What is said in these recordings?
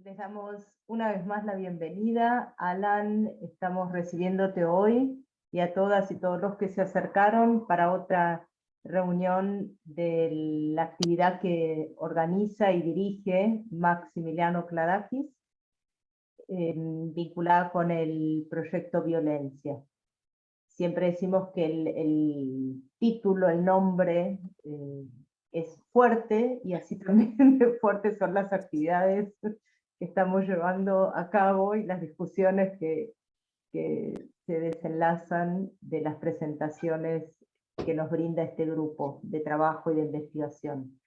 Les damos una vez más la bienvenida. Alan, estamos recibiéndote hoy y a todas y todos los que se acercaron para otra reunión de la actividad que organiza y dirige Maximiliano Clarakis, vinculada con el proyecto Violencia. Siempre decimos que el título, el nombre, es fuerte, y así también de fuertes son las actividades que estamos llevando a cabo y las discusiones que se desenlazan de las presentaciones que nos brinda este grupo de trabajo y de investigación.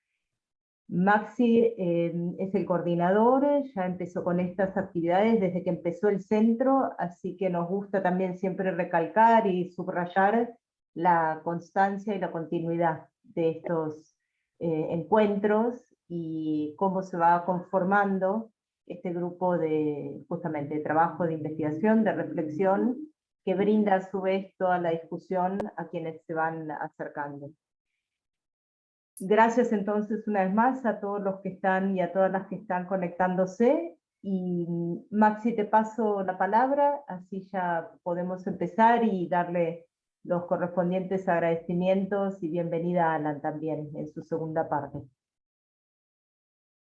Maxi es el coordinador, ya empezó con estas actividades desde que empezó el centro, así que nos gusta también siempre recalcar y subrayar la constancia y la continuidad de estos encuentros y cómo se va conformando este grupo de, justamente, de trabajo, de investigación, de reflexión, que brinda a su vez toda la discusión a quienes se van acercando. Gracias entonces una vez más a todos los que están y a todas las que están conectándose. Y Maxi, te paso la palabra, así ya podemos empezar y darle los correspondientes agradecimientos y bienvenida a Alan también en su segunda parte.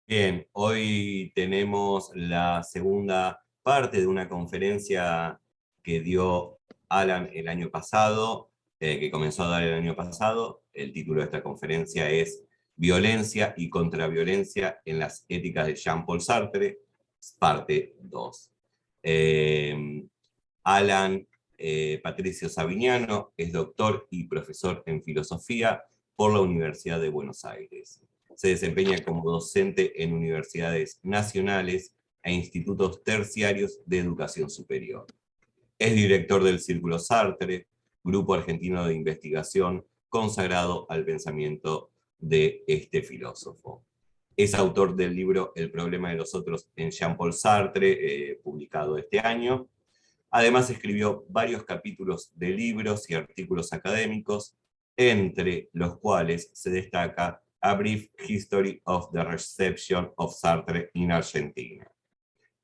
Bien, hoy tenemos la segunda parte de una conferencia que dio Alan el año pasado, que comenzó a dar el año pasado. El título de esta conferencia es Violencia y contraviolencia en las éticas de Jean-Paul Sartre, parte 2. Alan Patricio Savignano es doctor y profesor en filosofía por la Universidad de Buenos Aires. Se desempeña como docente en universidades nacionales e institutos terciarios de educación superior. Es director del Círculo Sartre, grupo argentino de investigación consagrado al pensamiento de este filósofo. Es autor del libro El problema de los otros en Jean-Paul Sartre, publicado este año. Además escribió varios capítulos de libros y artículos académicos, entre los cuales se destaca A Brief History of the Reception of Sartre in Argentina,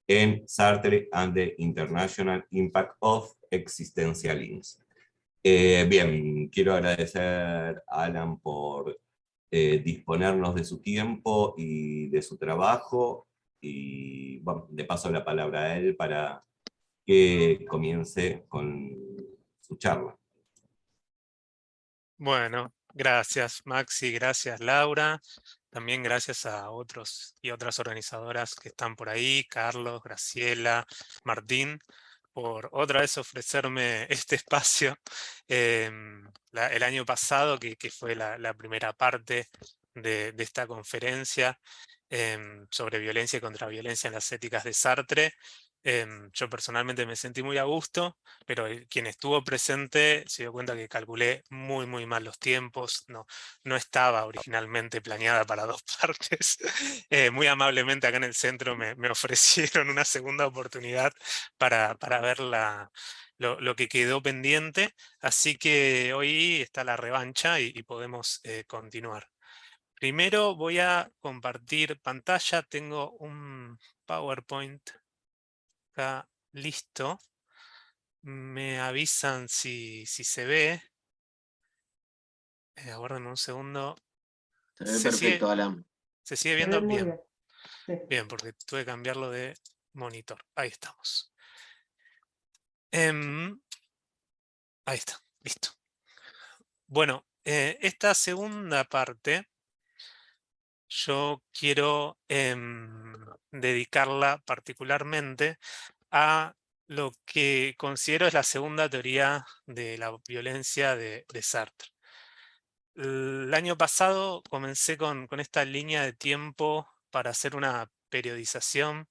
en Sartre and the International Impact of Existentialism. Bien, quiero agradecer a Alan por disponernos de su tiempo y de su trabajo, y bueno, le paso la palabra a él para que comience con su charla. Bueno, gracias Maxi, gracias Laura, también gracias a otros y otras organizadoras que están por ahí, Carlos, Graciela, Martín, por otra vez ofrecerme este espacio. El año pasado, que fue la primera parte de esta conferencia sobre violencia y contraviolencia en las éticas de Sartre. Yo personalmente me sentí muy a gusto, pero quien estuvo presente se dio cuenta que calculé muy mal los tiempos. No estaba originalmente planeada para dos partes. Muy amablemente acá en el centro me ofrecieron una segunda oportunidad para ver lo que quedó pendiente, así que hoy está la revancha y podemos continuar. Primero voy a compartir pantalla, tengo un PowerPoint acá listo. Me avisan si se ve. Aguárdenme un segundo. Se ve perfecto, Alan. ¿Se sigue Se ve viendo? muy Bien. bien. Sí. Bien, porque tuve que cambiarlo de monitor. Ahí estamos. Ahí está, listo. Bueno, esta segunda parte yo quiero dedicarla particularmente a lo que considero es la segunda teoría de la violencia de Sartre. El año pasado comencé con esta línea de tiempo para hacer una periodización.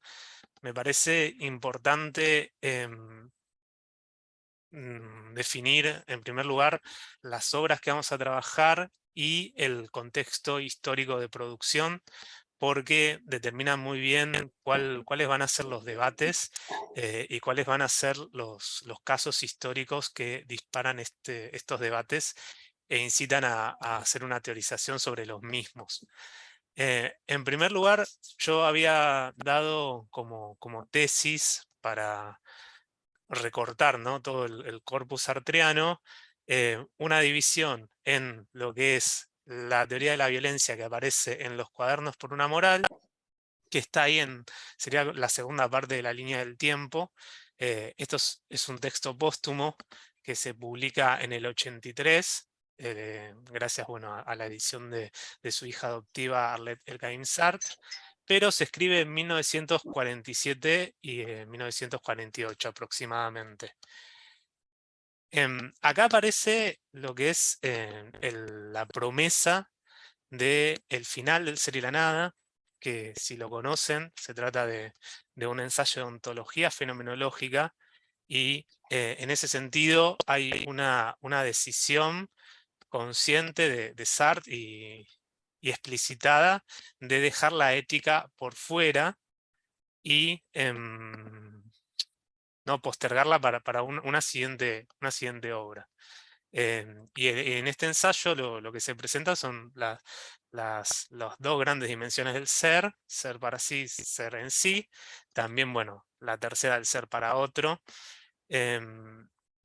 Me parece importante definir, en primer lugar, las obras que vamos a trabajar y el contexto histórico de producción, porque determinan muy bien cuáles van a ser los debates y cuáles van a ser los casos históricos que disparan estos debates e incitan a hacer una teorización sobre los mismos. En primer lugar, yo había dado como tesis para recortar, ¿no?, todo el corpus sartreano, una división en lo que es la teoría de la violencia que aparece en los cuadernos por una moral, que está ahí sería la segunda parte de la línea del tiempo. Esto es un texto póstumo que se publica en el 83, gracias, bueno, a la edición de su hija adoptiva Arlette Elkaim Sartre, pero se escribe en 1947 y 1948 aproximadamente. Acá aparece lo que es la promesa del final del Ser y la Nada, que si lo conocen, se trata de un ensayo de ontología fenomenológica, y en ese sentido hay una decisión consciente de Sartre y explicitada de dejar la ética por fuera y no postergarla para una siguiente obra. Y en este ensayo lo que se presenta son las dos grandes dimensiones del ser para sí, ser en sí, también, bueno, la tercera, del ser para otro,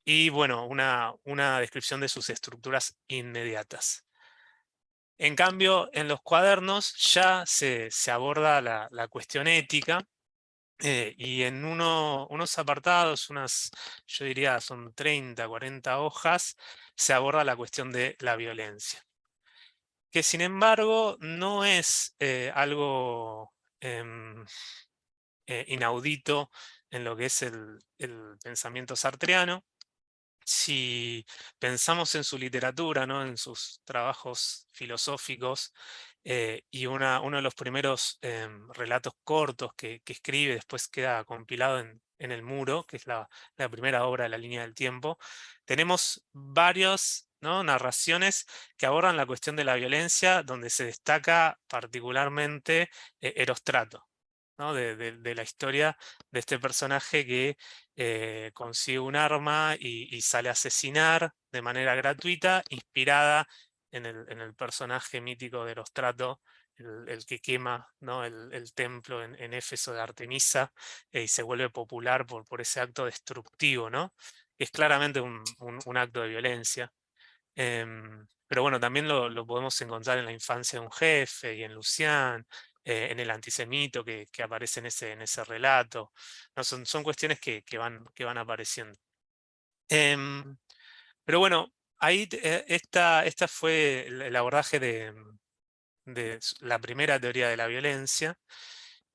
y bueno, una descripción de sus estructuras inmediatas. En cambio, en los cuadernos ya se aborda la cuestión ética, y en unos apartados, yo diría son 30, 40 hojas, se aborda la cuestión de la violencia, que sin embargo no es algo inaudito en lo que es el pensamiento sartreano. Si pensamos en su literatura, ¿no?, en sus trabajos filosóficos, y uno de los primeros relatos cortos que escribe, después queda compilado en El Muro, que es la primera obra de la línea del tiempo, tenemos varias, ¿no?, narraciones que abordan la cuestión de la violencia, donde se destaca particularmente Erostrato, ¿no?, de la historia de este personaje que consigue un arma y sale a asesinar de manera gratuita, inspirada en el personaje mítico de Erostrato, el que quema, ¿no?, el templo en Éfeso de Artemisa, y se vuelve popular por ese acto destructivo, ¿no?, que es claramente un acto de violencia. Pero bueno, también lo podemos encontrar en la infancia de un jefe y en Lucián, en el antisemito que aparece en ese relato, ¿no? Son cuestiones que van apareciendo. Em, pero bueno, ahí esta fue el abordaje de la primera teoría de la violencia,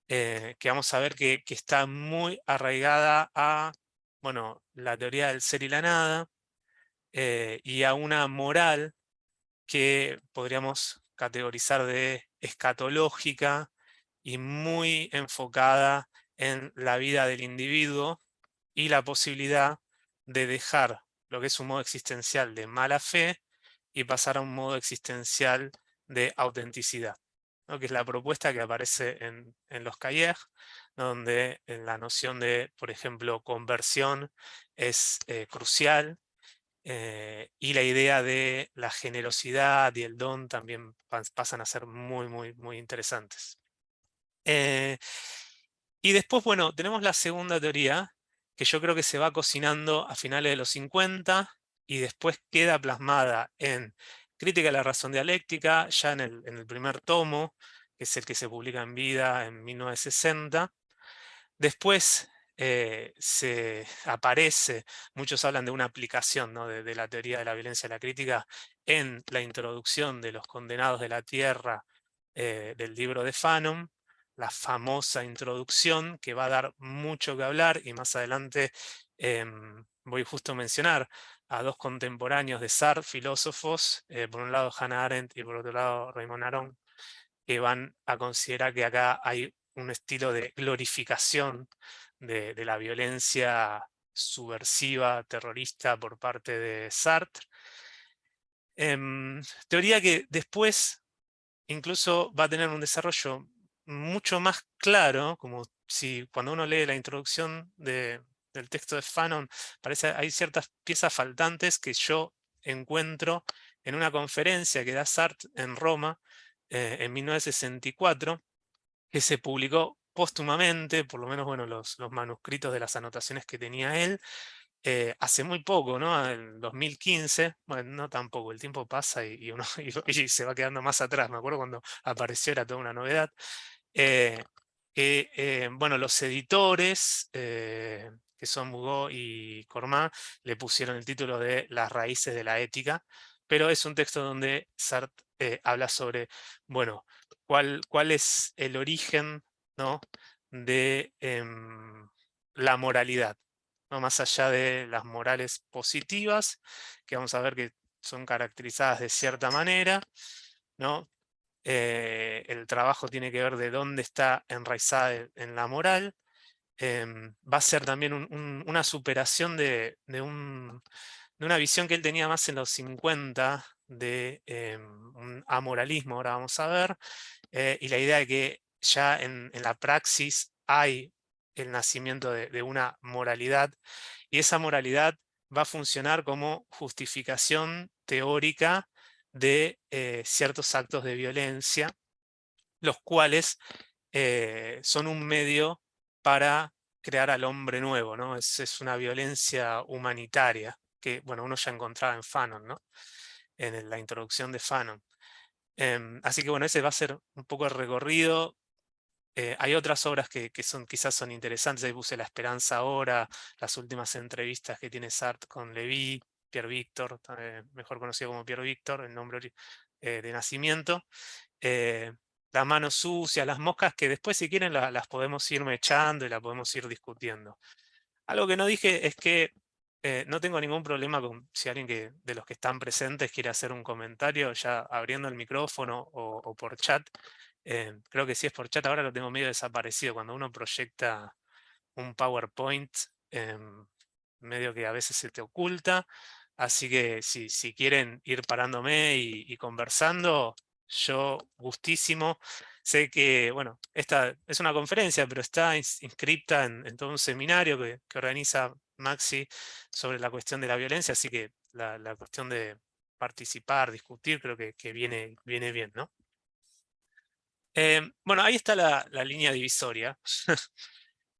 que vamos a ver que está muy arraigada a, bueno, la teoría del ser y la nada, y a una moral que podríamos categorizar de escatológica y muy enfocada en la vida del individuo y la posibilidad de dejar lo que es un modo existencial de mala fe y pasar a un modo existencial de autenticidad, ¿no?, que es la propuesta que aparece en los Cahiers, donde la noción de, por ejemplo, conversión es crucial, y la idea de la generosidad y el don también pasan a ser muy, muy, muy interesantes. Y después, bueno, tenemos la segunda teoría, que yo creo que se va cocinando a finales de los 50 y después queda plasmada en Crítica de la razón dialéctica, ya en el primer tomo, que es el que se publica en Vida en 1960. Después se aparece, muchos hablan de una aplicación, ¿no?, de la teoría de la violencia de la crítica en la introducción de Los Condenados de la Tierra, del libro de Fanon, la famosa introducción que va a dar mucho que hablar, y más adelante voy justo a mencionar a dos contemporáneos de Sartre, filósofos, por un lado Hannah Arendt y por otro lado Raymond Aron, que van a considerar que acá hay un estilo de glorificación de la violencia subversiva, terrorista por parte de Sartre. Teoría que después incluso va a tener un desarrollo mucho más claro, como si cuando uno lee la introducción del texto de Fanon, parece hay ciertas piezas faltantes que yo encuentro en una conferencia que da Sartre en Roma, en 1964, que se publicó póstumamente, por lo menos bueno, los manuscritos de las anotaciones que tenía él, hace muy poco, ¿no? En 2015, bueno, no tampoco, el tiempo pasa y uno y se va quedando más atrás. Me acuerdo cuando apareció, era toda una novedad. Bueno, los editores, que son Mugó y Cormá, le pusieron el título de Las raíces de la ética, pero es un texto donde Sartre habla sobre, bueno, cuál es el origen, ¿no? de la moralidad, ¿no? Más allá de las morales positivas, que vamos a ver que son caracterizadas de cierta manera, ¿no? El trabajo tiene que ver de dónde está enraizada en la moral. Va a ser también una superación de una visión que él tenía más en los 50 de un amoralismo, ahora vamos a ver, y la idea de que ya en la praxis hay el nacimiento de una moralidad, y esa moralidad va a funcionar como justificación teórica de ciertos actos de violencia, los cuales son un medio para crear al hombre nuevo, ¿no? Es una violencia humanitaria que, bueno, uno ya encontraba en Fanon, ¿no? En la introducción de Fanon. Así que, bueno, ese va a ser un poco el recorrido. Hay otras obras que quizás son interesantes. Ahí puse La Esperanza Ahora, las últimas entrevistas que tiene Sartre con Lévy, Pierre Víctor, mejor conocido como Pierre Víctor, el nombre de nacimiento. Las manos sucias, las moscas, que después si quieren las podemos ir echando y las podemos ir discutiendo. Algo que no dije es que no tengo ningún problema con si alguien de los que están presentes quiere hacer un comentario ya abriendo el micrófono o por chat. Creo que si es por chat ahora lo tengo medio desaparecido. Cuando uno proyecta un PowerPoint, medio que a veces se te oculta. Así que si quieren ir parándome y conversando, yo gustísimo. Sé que, bueno, esta es una conferencia, pero está inscripta en todo un seminario que organiza Maxi sobre la cuestión de la violencia, así que la cuestión de participar, discutir, creo que viene bien, ¿no? Bueno, ahí está la línea divisoria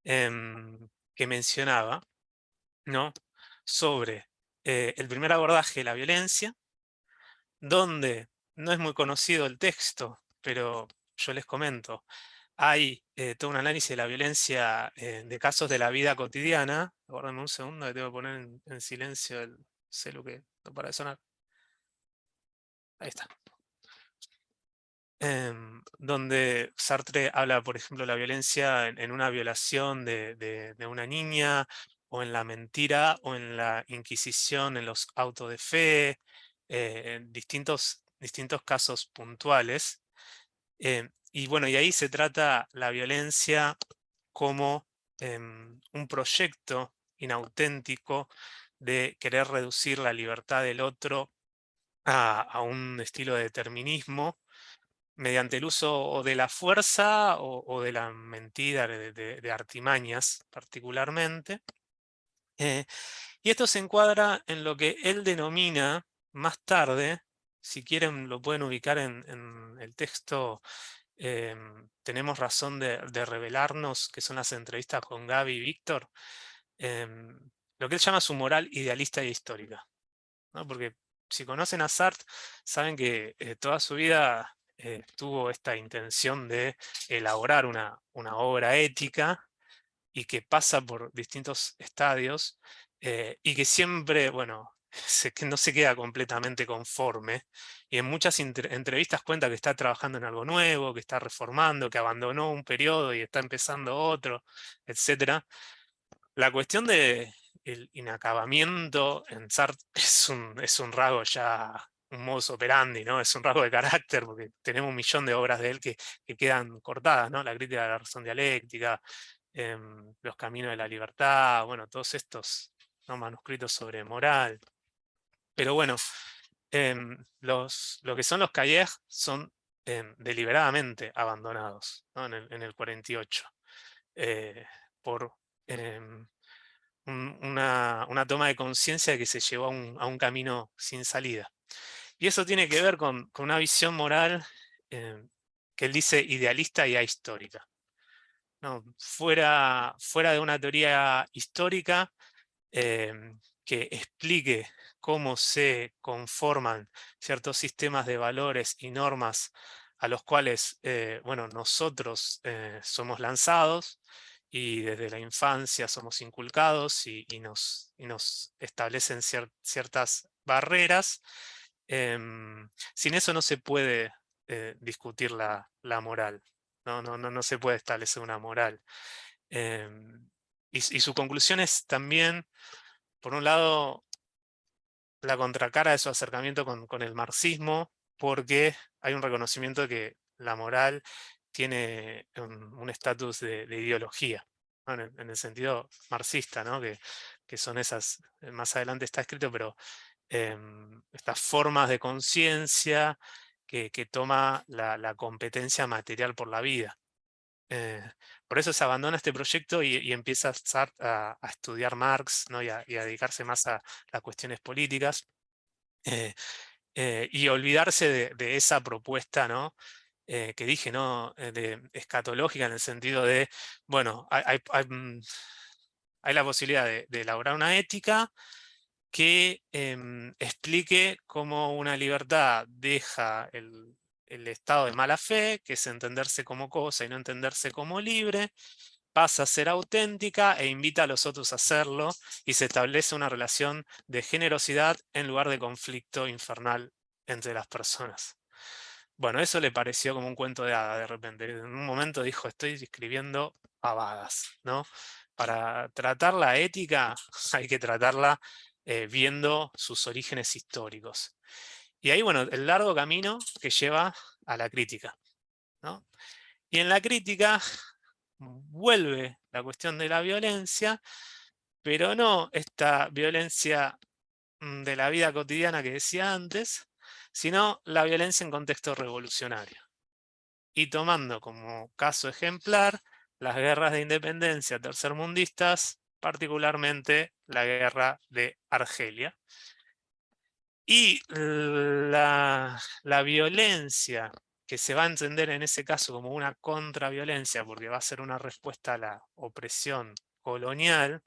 que mencionaba, ¿no? Sobre el primer abordaje de la violencia, donde no es muy conocido el texto, pero yo les comento, hay todo un análisis de la violencia de casos de la vida cotidiana. Aguárdame un segundo que tengo que poner en silencio el celu que no para de sonar. Ahí está. Donde Sartre habla, por ejemplo, de la violencia en una violación de una niña, o en la mentira, o en la inquisición, en los autos de fe, en distintos casos puntuales. Y bueno, y ahí se trata la violencia como un proyecto inauténtico de querer reducir la libertad del otro a un estilo de determinismo mediante el uso o de la fuerza o de la mentira, de artimañas particularmente. Y esto se encuadra en lo que él denomina más tarde, si quieren lo pueden ubicar en el texto, Tenemos razón de revelarnos, que son las entrevistas con Gaby y Víctor, lo que él llama su moral idealista y histórica, ¿no? Porque si conocen a Sartre, saben que toda su vida tuvo esta intención de elaborar una obra ética y que pasa por distintos estadios y que siempre, bueno, que no se queda completamente conforme, y en muchas entrevistas cuenta que está trabajando en algo nuevo, que está reformando, que abandonó un periodo y está empezando otro, etc. La cuestión del inacabamiento en Sartre es un rasgo ya, un modus operandi, ¿no? Es un rasgo de carácter, porque tenemos un millón de obras de él que quedan cortadas, ¿no? La crítica de la razón dialéctica, Los caminos de la libertad, bueno, todos estos, ¿no? manuscritos sobre moral. Pero bueno, lo que son los cahiers son deliberadamente abandonados, ¿no? en el 48, por una toma de conciencia de que se llevó a un camino sin salida. Y eso tiene que ver con una visión moral que él dice idealista y ahistórica, ¿no? Fuera de una teoría histórica que explique cómo se conforman ciertos sistemas de valores y normas a los cuales bueno, nosotros somos lanzados y desde la infancia somos inculcados y nos establecen ciertas barreras. Sin eso no se puede discutir la moral, no se puede establecer una moral. Y su conclusión es también, por un lado, la contracara de su acercamiento con el marxismo, porque hay un reconocimiento de que la moral tiene un estatus de ideología, ¿no? En el sentido marxista, ¿no? Que son esas, más adelante está escrito, pero estas formas de conciencia que toma la competencia material por la vida. Por eso se abandona este proyecto y empieza a estudiar Marx, ¿no? y a dedicarse más a las cuestiones políticas, y olvidarse de esa propuesta, ¿no? Que dije, ¿no? Escatológica, en el sentido de, bueno, hay la posibilidad de elaborar una ética que explique cómo una libertad deja el estado de mala fe, que es entenderse como cosa y no entenderse como libre, pasa a ser auténtica e invita a los otros a hacerlo, y se establece una relación de generosidad en lugar de conflicto infernal entre las personas. Bueno, eso le pareció como un cuento de hadas de repente. En un momento dijo, estoy escribiendo pavadas, ¿no? Para tratar la ética hay que tratarla viendo sus orígenes históricos. Y ahí, bueno, el largo camino que lleva a la crítica, ¿no? Y en la crítica vuelve la cuestión de la violencia, pero no esta violencia de la vida cotidiana que decía antes, sino la violencia en contexto revolucionario. Y tomando como caso ejemplar las guerras de independencia tercermundistas, particularmente la guerra de Argelia. Y la violencia que se va a entender en ese caso como una contraviolencia, porque va a ser una respuesta a la opresión colonial,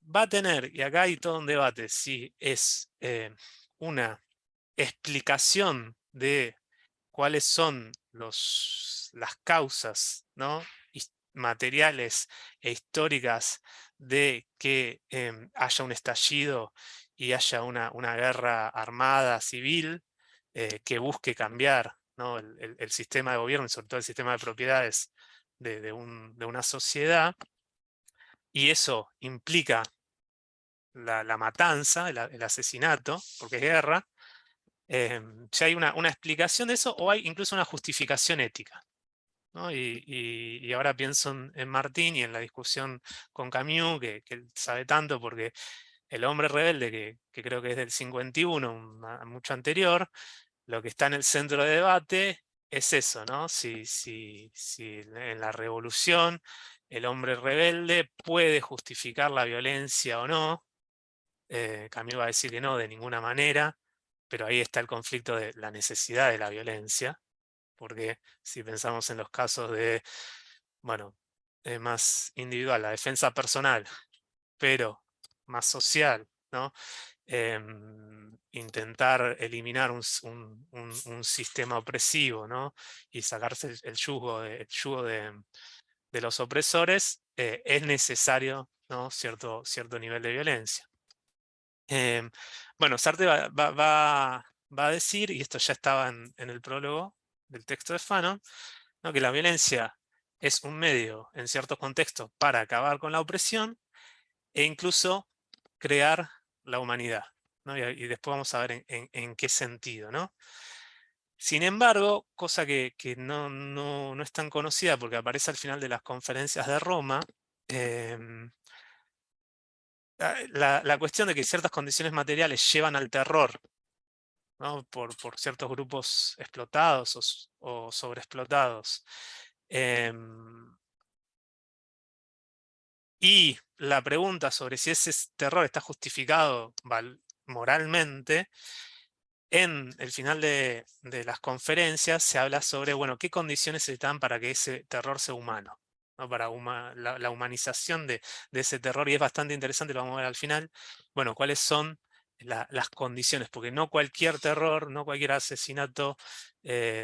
va a tener, y acá hay todo un debate, si es una explicación de cuáles son las causas, ¿no? materiales e históricas de que haya un estallido y haya una guerra armada civil que busque cambiar, ¿no? el sistema de gobierno y sobre todo el sistema de propiedades de una sociedad, y eso implica la matanza, el asesinato, porque es guerra. Si hay una explicación de eso, o hay incluso una justificación ética, ¿no? Y ahora pienso en Martín y en la discusión con Camus, que él sabe tanto, porque El hombre rebelde, que creo que es del 51, mucho anterior, lo que está en el centro de debate es eso, ¿no? Si en la revolución el hombre rebelde puede justificar la violencia o no. Camus va a decir que no, de ninguna manera, pero ahí está el conflicto de la necesidad de la violencia, porque si pensamos en los casos de, bueno, más individual, la defensa personal, pero más social, ¿no? Intentar eliminar un sistema opresivo, ¿no? Y sacarse el yugo de los opresores, es necesario, ¿no? cierto nivel de violencia. Bueno, Sartre va a decir, y esto ya estaba en el prólogo del texto de Fanon, ¿no? que la violencia es un medio en ciertos contextos para acabar con la opresión e incluso crear la humanidad, ¿no? y después vamos a ver en qué sentido, ¿no? Sin embargo, cosa que no es tan conocida porque aparece al final de las conferencias de Roma, la cuestión de que ciertas condiciones materiales llevan al terror, ¿no? por ciertos grupos explotados o sobreexplotados. Y la pregunta sobre si ese terror está justificado moralmente en el final de las conferencias se habla sobre, bueno, qué condiciones se dan para que ese terror sea humano, ¿no? Para la humanización de ese terror, y es bastante interesante, lo vamos a ver al final. Bueno, cuáles son las condiciones, porque no cualquier terror, no cualquier asesinato,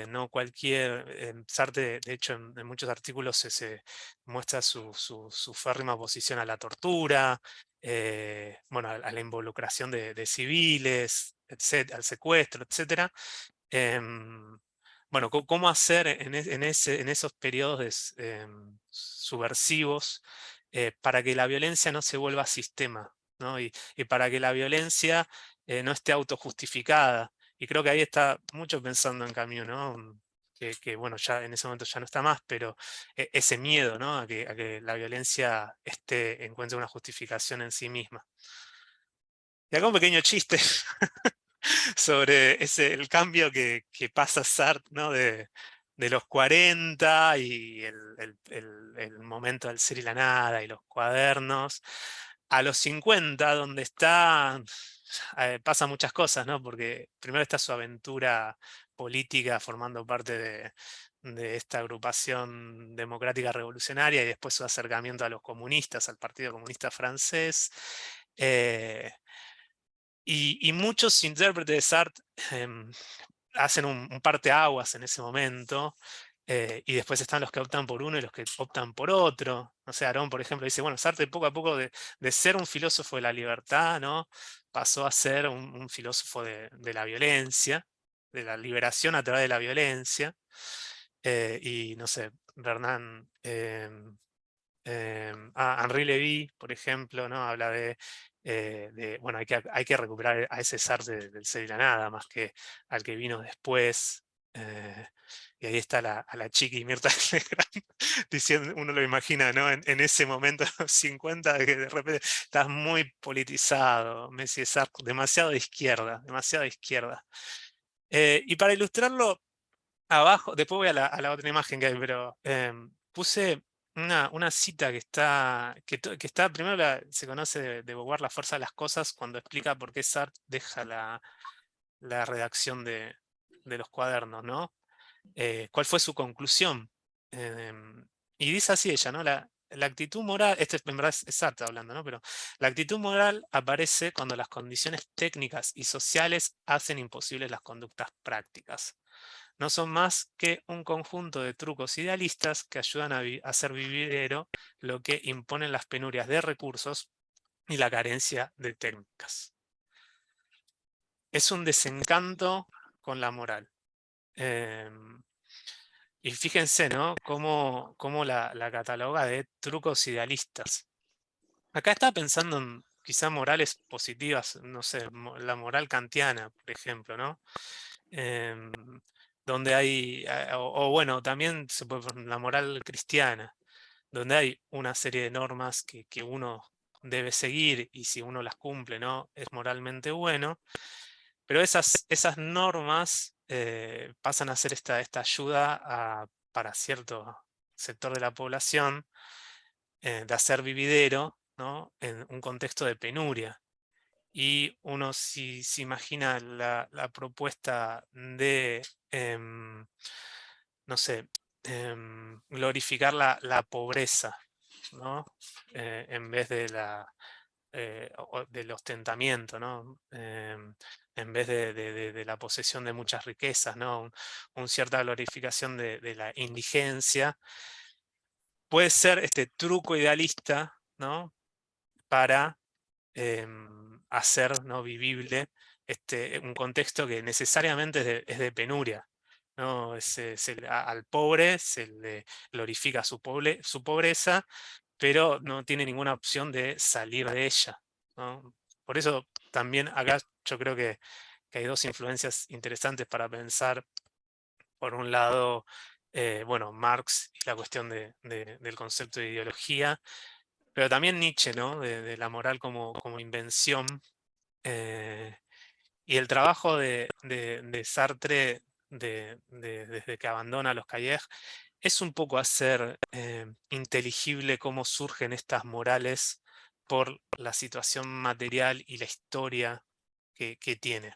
no cualquier... Sartre, de hecho, en muchos artículos se muestra su férrima oposición a la tortura, bueno, a la involucración de civiles, al secuestro, etc. Bueno, cómo hacer en esos periodos subversivos para que la violencia no se vuelva sistema, ¿no? Y para que la violencia no esté autojustificada. Y creo que ahí está mucho pensando en Camus, ¿no? Que, bueno, ya en ese momento ya no está más, pero ese miedo, ¿no? A que la violencia encuentre una justificación en sí misma. Y acá un pequeño chiste sobre el cambio que pasa Sartre, ¿no? de los 40 y el momento del ser y la nada y los cuadernos, a los 50, donde pasan muchas cosas, ¿no? Porque primero está su aventura política formando parte de esta agrupación democrática revolucionaria, y después su acercamiento a los comunistas, al Partido Comunista Francés. Y muchos intérpretes de Sartre hacen un parteaguas en ese momento, y después están los que optan por uno y los que optan por otro. No sé, Aarón, por ejemplo, dice, bueno, Sartre poco a poco de ser un filósofo de la libertad, ¿no? Pasó a ser un filósofo de la violencia, de la liberación a través de la violencia. Y no sé, Bernard, Henri Levy, por ejemplo, ¿no? Habla bueno, hay que recuperar a ese Sartre del ser y la nada, más que al que vino después. Y ahí está a la chiqui Mirta Legrand diciendo, uno lo imagina, ¿no? En ese momento, a los 50, que de repente estás muy politizado, Messi es Sartre, demasiado de izquierda, demasiado de izquierda. Y para ilustrarlo, abajo, después voy a la otra imagen que hay, pero puse una cita que está, primero se conoce de Beauvoir, La fuerza de las cosas, cuando explica por qué Sartre deja la redacción de los cuadernos, ¿no? ¿Cuál fue su conclusión? Y dice así ella, ¿no? La actitud moral, en verdad es Sartre hablando, ¿no? Pero la actitud moral aparece cuando las condiciones técnicas y sociales hacen imposibles las conductas prácticas. No son más que un conjunto de trucos idealistas que ayudan a hacer vividero lo que imponen las penurias de recursos y la carencia de técnicas. Es un desencanto con la moral. Y fíjense, ¿no? Cómo la cataloga de trucos idealistas. Acá está pensando en quizá morales positivas, no sé, la moral kantiana, por ejemplo, ¿no? Donde hay, o bueno, también se puede poner la moral cristiana, donde hay una serie de normas que uno debe seguir, y si uno las cumple, ¿no? Es moralmente bueno, pero esas normas pasan a ser esta ayuda para cierto sector de la población de hacer vividero, ¿no? En un contexto de penuria. Y uno si se imagina la propuesta de, no sé, glorificar la pobreza, ¿no? En vez de del ostentamiento, ¿no? En vez de la posesión de muchas riquezas, ¿no? Una cierta glorificación de la indigencia. Puede ser este truco idealista, ¿no? Para hacer, ¿no? Vivible un contexto que necesariamente es de penuria, ¿no? Al pobre se le glorifica su pobreza, pero no tiene ninguna opción de salir de ella, ¿no? Por eso también acá yo creo que hay dos influencias interesantes para pensar. Por un lado, bueno, Marx y la cuestión del concepto de ideología, pero también Nietzsche, ¿no? De la moral como invención. Y el trabajo de Sartre desde que abandona los Cahiers es un poco hacer inteligible cómo surgen estas morales por la situación material y la historia que tiene.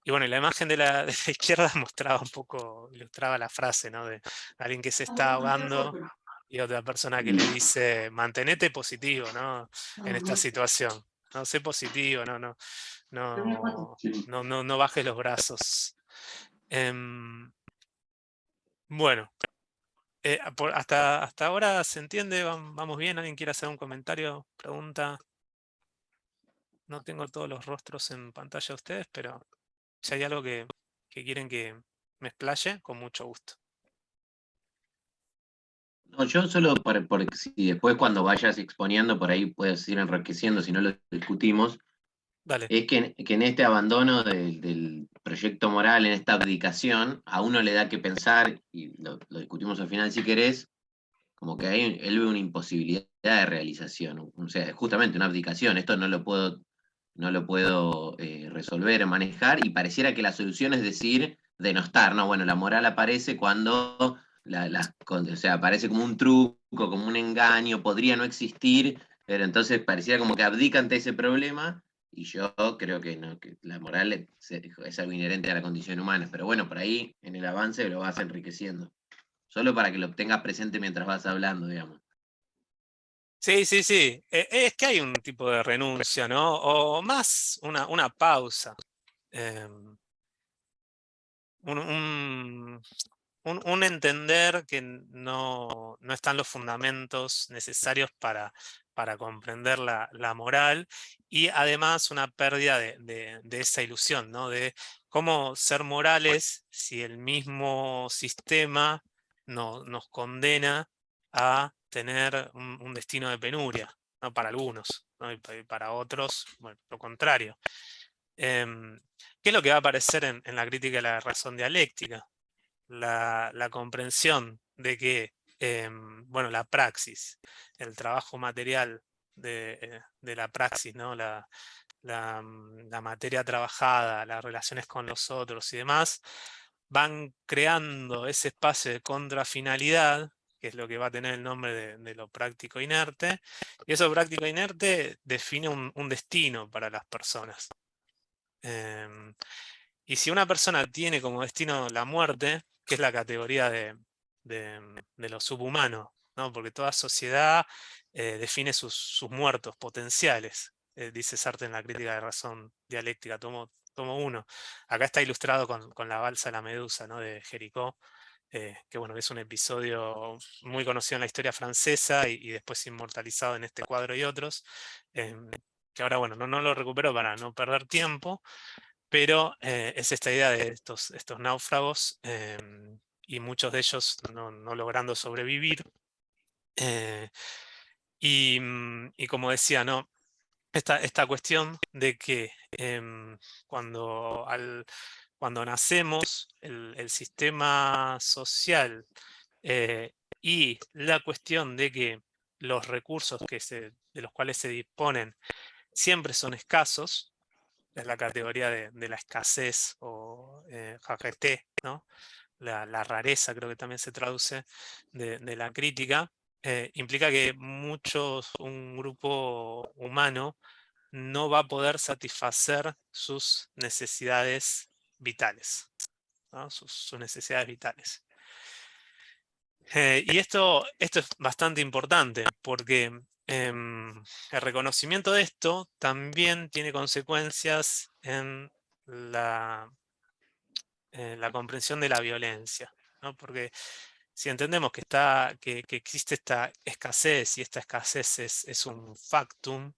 Y bueno, y la imagen de la izquierda mostraba un poco, ilustraba la frase, ¿no? De alguien que se está ahogando y otra persona que le dice, mantenete positivo, ¿no? En esta situación. No, sé positivo, no bajes los brazos. Bueno, hasta ahora se entiende, vamos bien. ¿Alguien quiere hacer un comentario, pregunta? No tengo todos los rostros en pantalla de ustedes, pero si hay algo que quieren que me explaye, con mucho gusto. No, yo solo porque si después cuando vayas exponiendo por ahí puedes ir enriqueciendo, si no lo discutimos, Dale. es que en este abandono del proyecto moral, en esta abdicación, a uno le da que pensar, y lo discutimos al final si querés, como que ahí él ve una imposibilidad de realización, o sea, justamente una abdicación, esto no lo puedo resolver, manejar, y pareciera que la solución es decir, denostar, ¿no? Bueno, la moral aparece cuando, o sea, aparece como un truco, como un engaño, podría no existir, pero entonces pareciera como que abdica ante ese problema, y yo creo que, no, que la moral es algo inherente a la condición humana, pero bueno, por ahí en el avance lo vas enriqueciendo. Solo para que lo tengas presente mientras vas hablando, digamos. Sí, sí, sí. Es que hay un tipo de renuncia, ¿no? O más una pausa. em, un, un- un entender que no están los fundamentos necesarios para comprender la moral, y además una pérdida de esa ilusión, ¿no? De cómo ser morales si el mismo sistema nos condena a tener un destino de penuria, ¿no? Para algunos, ¿no? Y para otros, bueno, lo contrario. ¿Qué es lo que va a aparecer en la crítica de la razón dialéctica? La comprensión de que bueno, la praxis, el trabajo material de la praxis, ¿no? La materia trabajada, las relaciones con los otros y demás, van creando ese espacio de contrafinalidad, que es lo que va a tener el nombre de lo práctico inerte, y eso práctico inerte define un destino para las personas. Y si una persona tiene como destino la muerte, que es la categoría de lo subhumano, ¿no? Porque toda sociedad define sus muertos potenciales, dice Sartre en la crítica de razón dialéctica, tomo uno. Acá está ilustrado con la balsa de la medusa, ¿no? De Jericó, que bueno, es un episodio muy conocido en la historia francesa y después inmortalizado en este cuadro y otros, que ahora bueno, no lo recupero para no perder tiempo. Pero es esta idea de estos náufragos, y muchos de ellos no logrando sobrevivir. eh, y como decía, ¿no? Esta cuestión de que cuando, cuando nacemos, el sistema social, y la cuestión de que los recursos de los cuales se disponen siempre son escasos, es la categoría de la escasez o rareté, ¿no? La rareza, creo que también se traduce de la crítica, implica que un grupo humano no va a poder satisfacer sus necesidades vitales, ¿no? Sus necesidades vitales. Y esto es bastante importante porque el reconocimiento de esto también tiene consecuencias en la comprensión de la violencia, ¿no? Porque si entendemos que existe esta escasez, y esta escasez es un factum,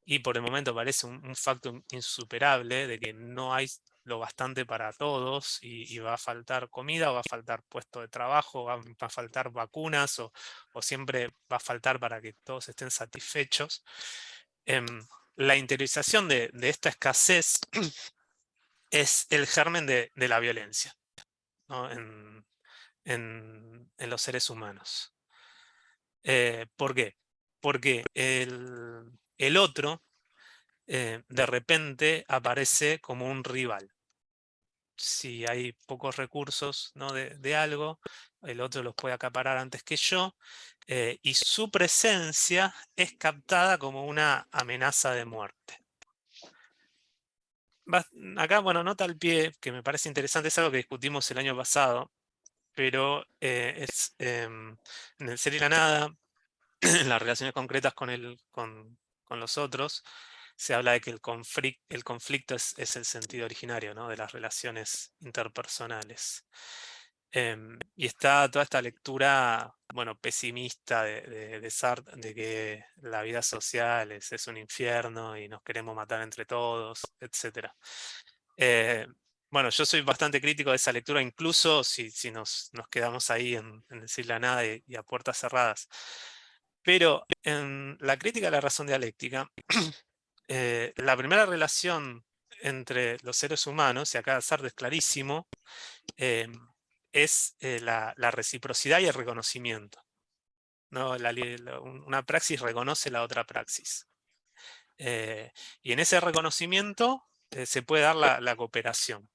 y por el momento parece un factum insuperable de que no hay lo bastante para todos, y va a faltar comida, o va a faltar puesto de trabajo, va a faltar vacunas, o siempre va a faltar para que todos estén satisfechos. La interiorización de esta escasez es el germen de la violencia, ¿no? En los seres humanos. ¿Por qué? Porque el otro de repente aparece como un rival. Si hay pocos recursos, ¿no? de algo, el otro los puede acaparar antes que yo, y su presencia es captada como una amenaza de muerte. acá, bueno, nota al pie, que me parece interesante, es algo que discutimos el año pasado, pero en el ser y la nada, en las relaciones concretas con los otros, se habla de que el conflicto es el sentido originario, ¿no?, de las relaciones interpersonales. Y está toda esta lectura, bueno, pesimista de Sartre, de que la vida social es un infierno y nos queremos matar entre todos, etc. Bueno, yo soy bastante crítico de esa lectura, incluso si nos quedamos ahí en decir la nada y a puertas cerradas. Pero en la crítica a la razón dialéctica, la primera relación entre los seres humanos, y acá Sartre es clarísimo, es la reciprocidad y el reconocimiento, ¿no? Una praxis reconoce la otra praxis. Y en ese reconocimiento se puede dar la cooperación.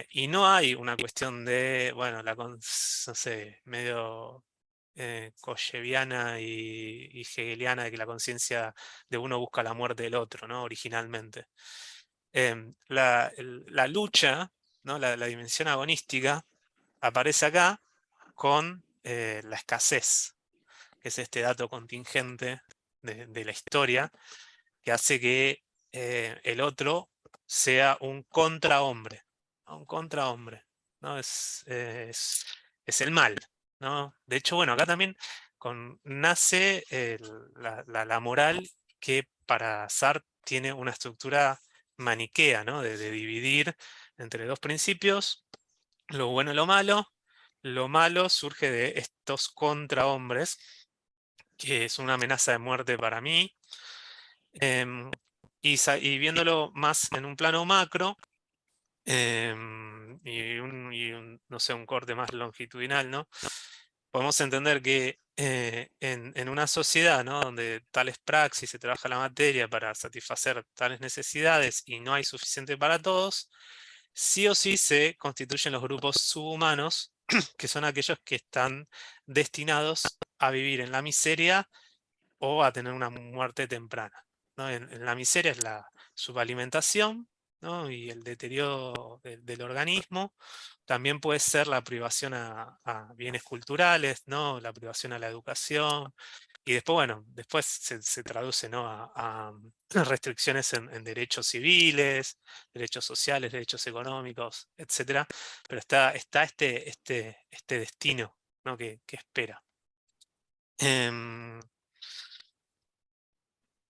Y no hay una cuestión de, bueno, no sé, medio kojeviana y hegeliana, de que la conciencia de uno busca la muerte del otro, ¿no?, originalmente. La lucha, ¿no?, la dimensión agonística, aparece acá con la escasez, que es este dato contingente de la historia, que hace que el otro sea un contrahombre, ¿no? Un contrahombre, ¿no? Es el mal, ¿no? De hecho, bueno, acá también nace la moral, que para Sartre tiene una estructura maniquea, ¿no?, de dividir entre dos principios, lo bueno y lo malo. Lo malo surge de estos contrahombres, que es una amenaza de muerte para mí. Y viéndolo más en un plano macro, no sé, un corte más longitudinal, ¿no?, podemos entender que en una sociedad, ¿no?, donde tales praxis se trabaja la materia para satisfacer tales necesidades y no hay suficiente para todos, sí o sí se constituyen los grupos subhumanos, que son aquellos que están destinados a vivir en la miseria o a tener una muerte temprana, ¿no? En la miseria es la subalimentación, ¿no?, y el deterioro del organismo. También puede ser la privación a bienes culturales, ¿no?, la privación a la educación. Y después, bueno, después se traduce, ¿no?, a restricciones en derechos civiles, derechos sociales, derechos económicos, etc. Pero está este destino, ¿no?, que espera.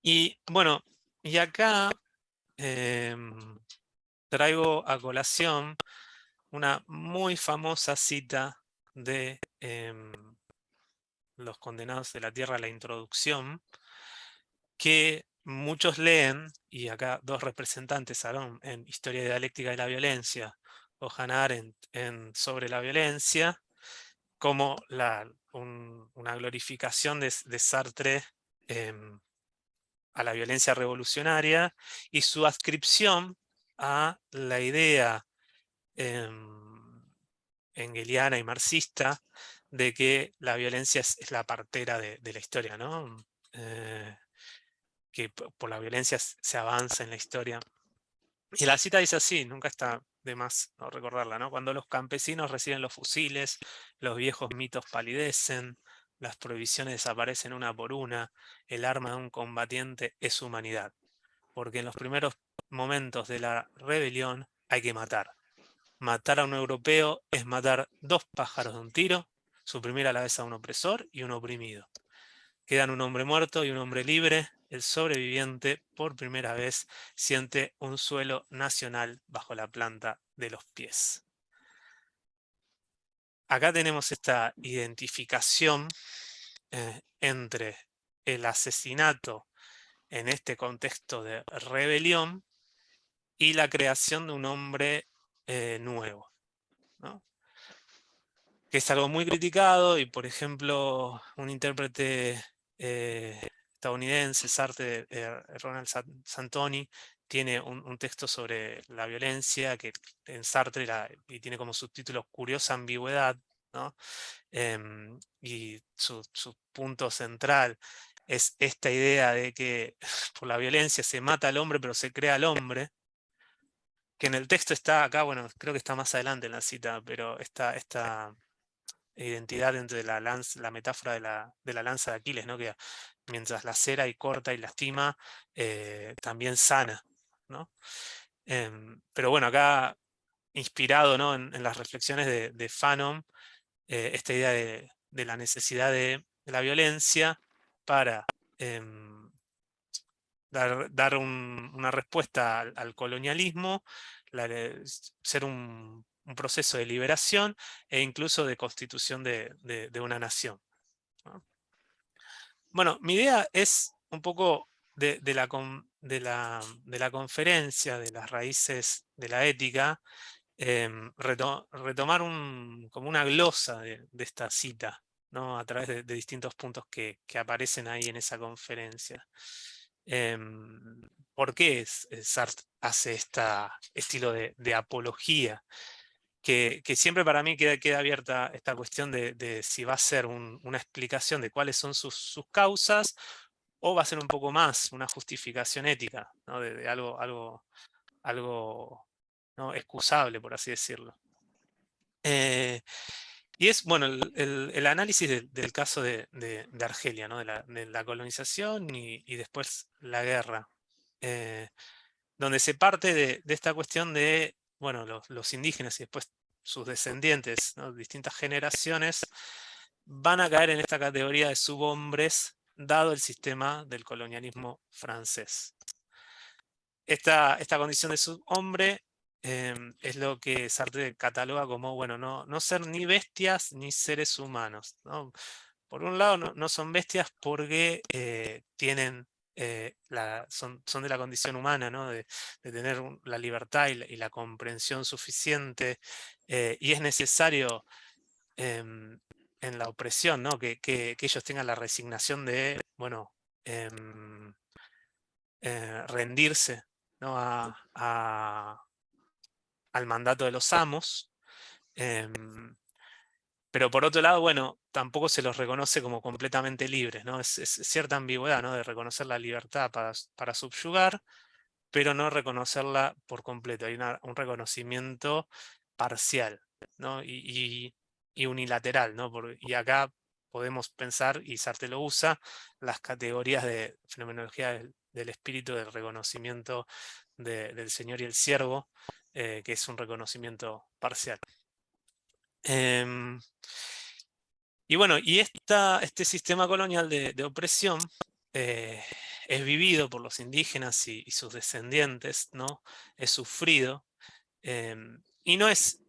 Y bueno, y acá traigo a colación una muy famosa cita de Los Condenados de la Tierra, la introducción, que muchos leen, y acá dos representantes, Aarón en Historia Dialéctica de la Violencia, o Hannah Arendt en Sobre la Violencia, como una glorificación de Sartre a la violencia revolucionaria, y su adscripción a la idea hegeliana y marxista de que la violencia es la partera de la historia, ¿no? Que por la violencia se avanza en la historia. Y la cita dice así, nunca está de más no recordarla, ¿no? Cuando los campesinos reciben los fusiles, los viejos mitos palidecen, las prohibiciones desaparecen una por una, el arma de un combatiente es humanidad. Porque en los primeros momentos de la rebelión hay que matar. Matar a un europeo es matar dos pájaros de un tiro, suprimir a la vez a un opresor y un oprimido. Quedan un hombre muerto y un hombre libre. El sobreviviente por primera vez siente un suelo nacional bajo la planta de los pies. Acá tenemos esta identificación entre el asesinato en este contexto de rebelión y la creación de un hombre nuevo, ¿no? Que es algo muy criticado, y por ejemplo un intérprete estadounidense, Sartre, Ronald Santoni, tiene un texto sobre la violencia que en Sartre y tiene como subtítulo Curiosa ambigüedad, ¿no? Y su punto central es esta idea de que por la violencia se mata al hombre pero se crea al hombre, que en el texto está acá, bueno, creo que está más adelante en la cita, pero esta identidad entre la metáfora de la lanza de Aquiles, ¿no? Que mientras lacera y corta y lastima, también sana, ¿no? Pero bueno, acá inspirado, ¿no? en las reflexiones de Fanon, esta idea de la necesidad de la violencia para dar una respuesta al colonialismo, ser un proceso de liberación e incluso de constitución de una nación, ¿no? Bueno, mi idea es un poco de la conferencia de las raíces de la ética, retomar como una glosa de esta cita, ¿no? A través de distintos puntos que aparecen ahí en esa conferencia. ¿Por qué Sartre hace este estilo de apología? Que siempre para mí queda abierta esta cuestión de si va a ser una explicación de cuáles son sus causas, o va a ser un poco más una justificación ética, ¿no? de algo, ¿no? excusable, por así decirlo. Y es, bueno, el análisis del caso de Argelia, ¿no? de la colonización y después la guerra, donde se parte de esta cuestión de, bueno, los indígenas y después sus descendientes, ¿no? Distintas generaciones, van a caer en esta categoría de subhombres, dado el sistema del colonialismo francés. Esta condición de subhombre es lo que Sartre cataloga como, bueno, no ser ni bestias ni seres humanos, ¿no? Por un lado, no son bestias porque tienen, son de la condición humana, ¿no? de tener la libertad y la comprensión suficiente, y es necesario en la opresión, ¿no? que ellos tengan la resignación de, bueno, rendirse, ¿no? al mandato de los amos. Pero por otro lado, bueno, tampoco se los reconoce como completamente libres, ¿no? Es cierta ambigüedad, ¿no? De reconocer la libertad para subyugar, pero no reconocerla por completo. Hay un reconocimiento parcial, ¿no? y unilateral, ¿no? Y acá podemos pensar, y Sartre lo usa, las categorías de fenomenología del espíritu, del reconocimiento del señor y el siervo, que es un reconocimiento parcial. Y bueno, y este sistema colonial de opresión es vivido por los indígenas y sus descendientes, ¿no? Es sufrido. Y no es,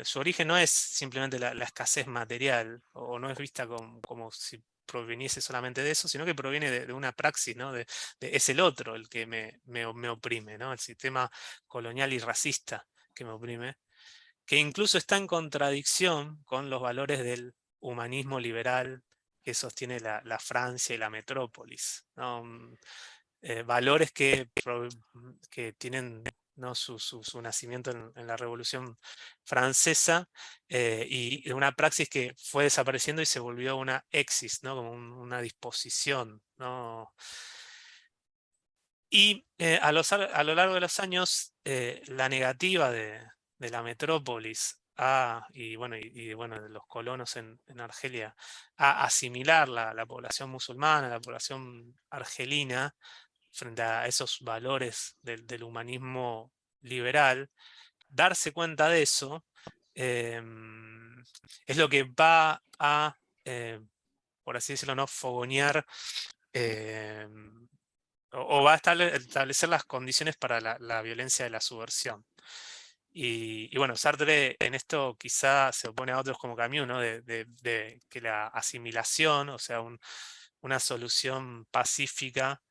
su origen no es simplemente la escasez material, o no es vista como si proveniese solamente de eso, sino que proviene de una praxis, ¿no? Es el otro el que me oprime, ¿no? El sistema colonial y racista que me oprime, que incluso está en contradicción con los valores del humanismo liberal que sostiene la Francia y la metrópolis, ¿no? Valores que tienen, ¿no? su nacimiento en la Revolución Francesa, y una praxis que fue desapareciendo y se volvió una exis, ¿no? Como una disposición, ¿no? Y a lo largo de los años, la negativa de la metrópolis y bueno, de los colonos en Argelia a asimilar la población musulmana, la población argelina, frente a esos valores del humanismo liberal, darse cuenta de eso es lo que va a, por así decirlo, ¿no? fogonear, o va a establecer las condiciones para la violencia de la subversión. Y bueno, Sartre en esto quizá se opone a otros como Camus, ¿no? de que la asimilación, o sea, una solución pacífica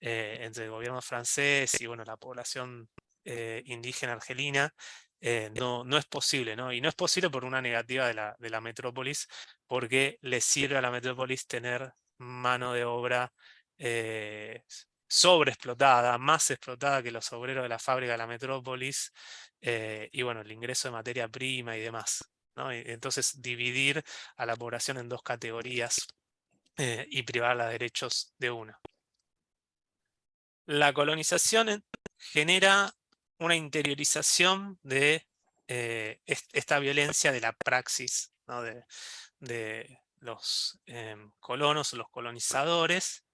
entre el gobierno francés y bueno, la población indígena argelina, no es posible, ¿no? Y no es posible por una negativa de la metrópolis, porque le sirve a la metrópolis tener mano de obra sobreexplotada, más explotada que los obreros de la fábrica de la metrópolis, y bueno, el ingreso de materia prima y demás, ¿no? Entonces dividir a la población en dos categorías y privarla de derechos de una. La colonización genera una interiorización de esta violencia de la praxis, ¿no? de los colonos o los colonizadores,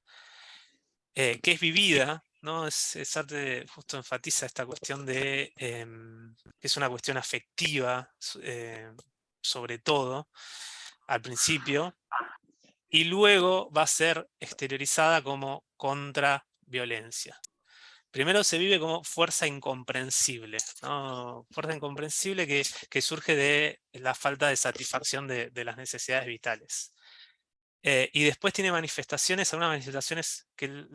que es vivida, ¿no? Es arte, justo enfatiza esta cuestión de que es una cuestión afectiva, sobre todo, al principio, y luego va a ser exteriorizada como contraviolencia. Primero se vive como fuerza incomprensible, ¿no? Fuerza incomprensible que surge de la falta de satisfacción de las necesidades vitales. Y después tiene manifestaciones, algunas manifestaciones que él